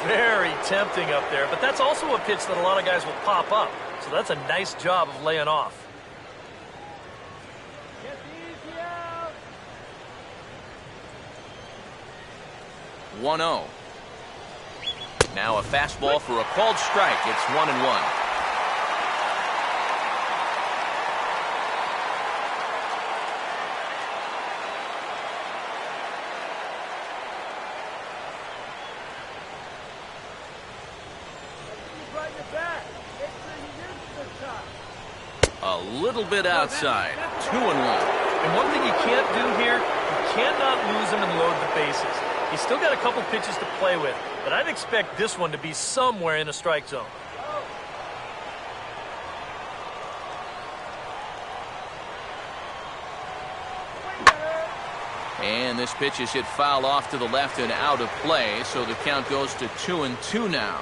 Very tempting up there, but that's also a pitch that a lot of guys will pop up. So that's a nice job of laying off. 1-0. Now a fastball for a called strike. It's 1-1. A little bit outside. 2-1. And one thing you can't do here, you cannot lose him and load the bases. He's still got a couple pitches to play with, but I'd expect this one to be somewhere in the strike zone. And this pitch is hit foul off to the left and out of play, so the count goes to 2-2 now.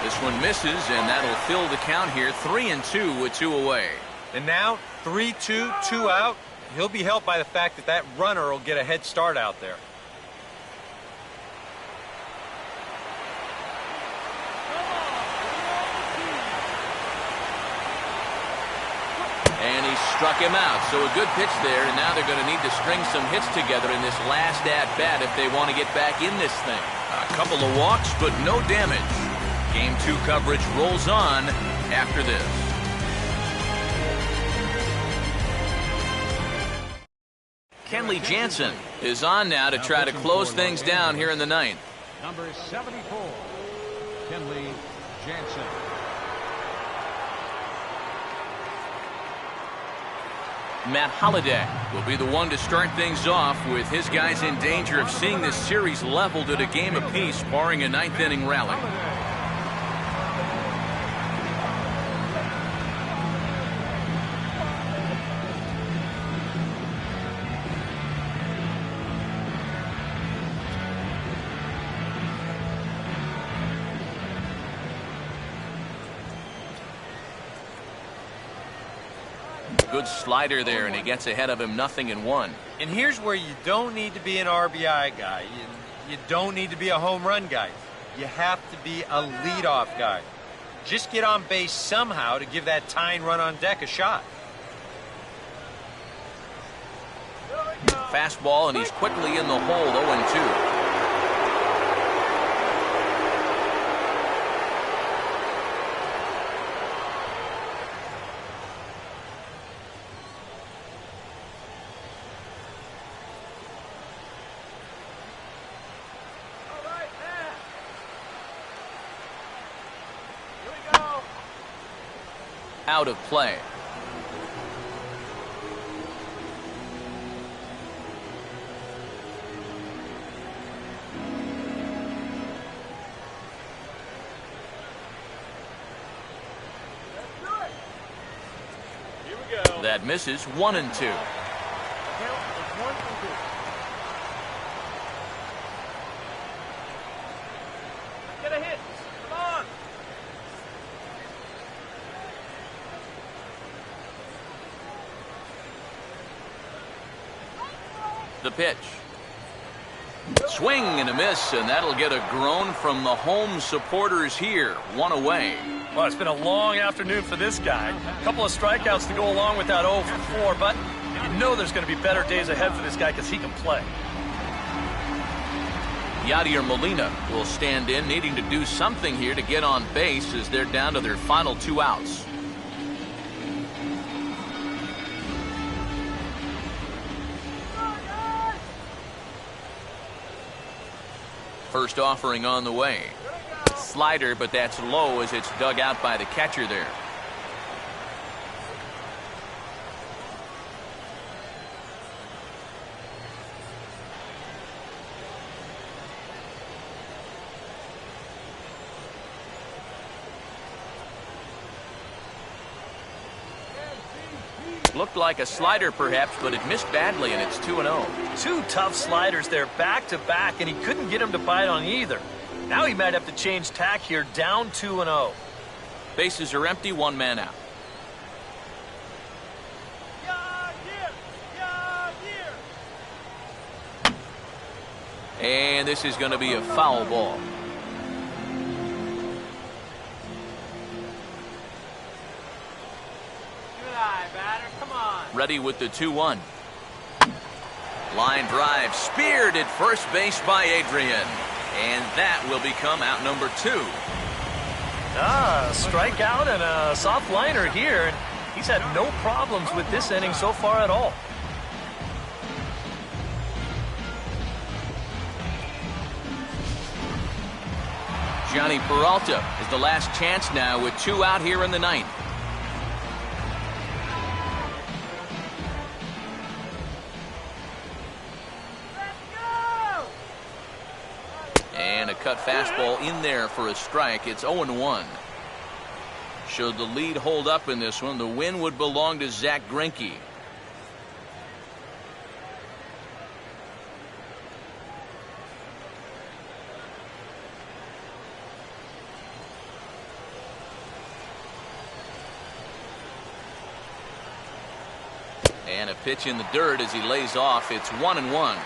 This one misses, and that'll fill the count here. 3-2 with 2 away. And now 3-2, 2 out. He'll be helped by the fact that that runner will get a head start out there. And he struck him out. So a good pitch there, and now they're going to need to string some hits together in this last at-bat if they want to get back in this thing. A couple of walks, but no damage. Game 2 coverage rolls on after this. Kenley Jansen is on now to try to close things down here in the 9th. Number 74, Kenley Jansen. Matt Holliday will be the one to start things off, with his guys in danger of seeing this series leveled at a game apiece, barring a 9th inning rally. Good slider there, and he gets ahead of him, 0-1. And here's where you don't need to be an RBI guy. You don't need to be a home run guy. You have to be a leadoff guy. Just get on base somehow to give that tying run on deck a shot. Fastball, and he's quickly in the hole, 0-2. Out of play. Here we go. That misses. 1-2. Get a hit. Come on. The pitch. Swing and a miss, and that'll get a groan from the home supporters here. One away. Well, it's been a long afternoon for this guy. A couple of strikeouts to go along with that 0 for 4, but you know there's going to be better days ahead for this guy because he can play. Yadier Molina will stand in, needing to do something here to get on base as they're down to their final 2 outs. First offering on the way. Slider, but that's low as it's dug out by the catcher there. Looked like a slider perhaps, but it missed badly, and it's 2-0. 2 tough sliders there back to back, and he couldn't get him to bite on either. Now he might have to change tack here, down 2-0. Bases are empty, 1 man out. And this is going to be a foul ball. Ready with the 2-1. Line drive speared at first base by Adrian. And that will become out number 2. Strikeout and a soft liner here. He's had no problems with this inning so far at all. Johnny Peralta is the last chance now with 2 out here in the 9th. And a cut fastball in there for a strike. It's 0-1. Should the lead hold up in this one, the win would belong to Zach Greinke. And a pitch in the dirt as he lays off. It's 1-1.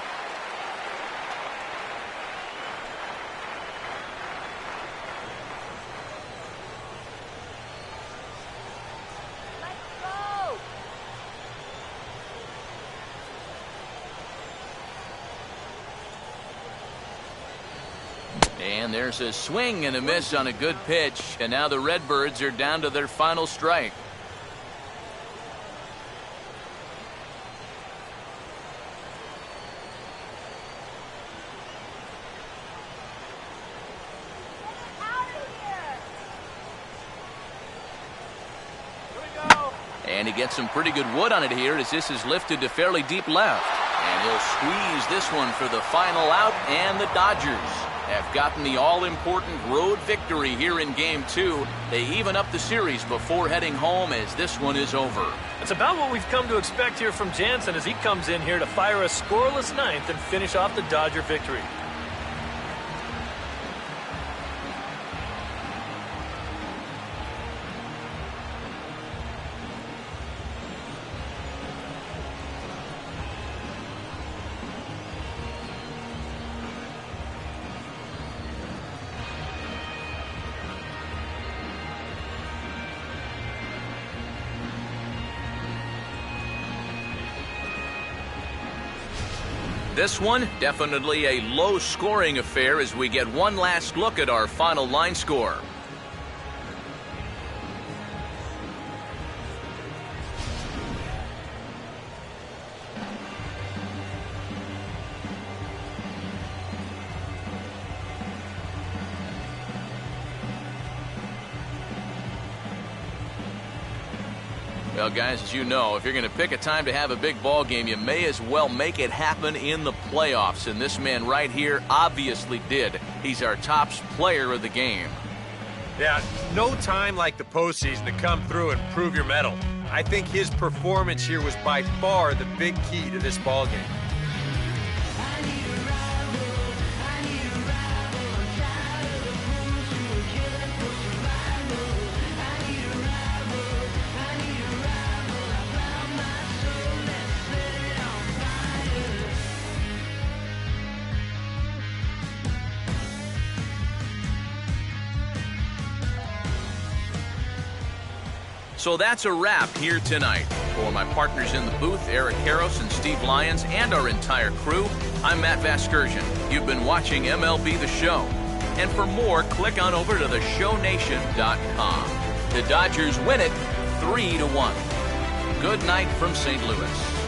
And there's a swing and a miss on a good pitch. And now the Redbirds are down to their final strike. And he gets some pretty good wood on it here as this is lifted to fairly deep left. And he'll squeeze this one for the final out, and the Dodgers have gotten the all-important road victory here in Game 2. They even up the series before heading home as this one is over. It's about what we've come to expect here from Jansen as he comes in here to fire a scoreless 9th and finish off the Dodger victory. This one, definitely a low-scoring affair as we get one last look at our final line score. Well, guys, as you know, if you're going to pick a time to have a big ball game, you may as well make it happen in the playoffs. And this man right here obviously did. He's our top player of the game. Yeah, no time like the postseason to come through and prove your mettle. I think his performance here was by far the big key to this ball game. So that's a wrap here tonight. For my partners in the booth, Eric Harros and Steve Lyons, and our entire crew, I'm Matt Vasgersian. You've been watching MLB The Show. And for more, click on over to theshownation.com. The Dodgers win it 3-1. Good night from St. Louis.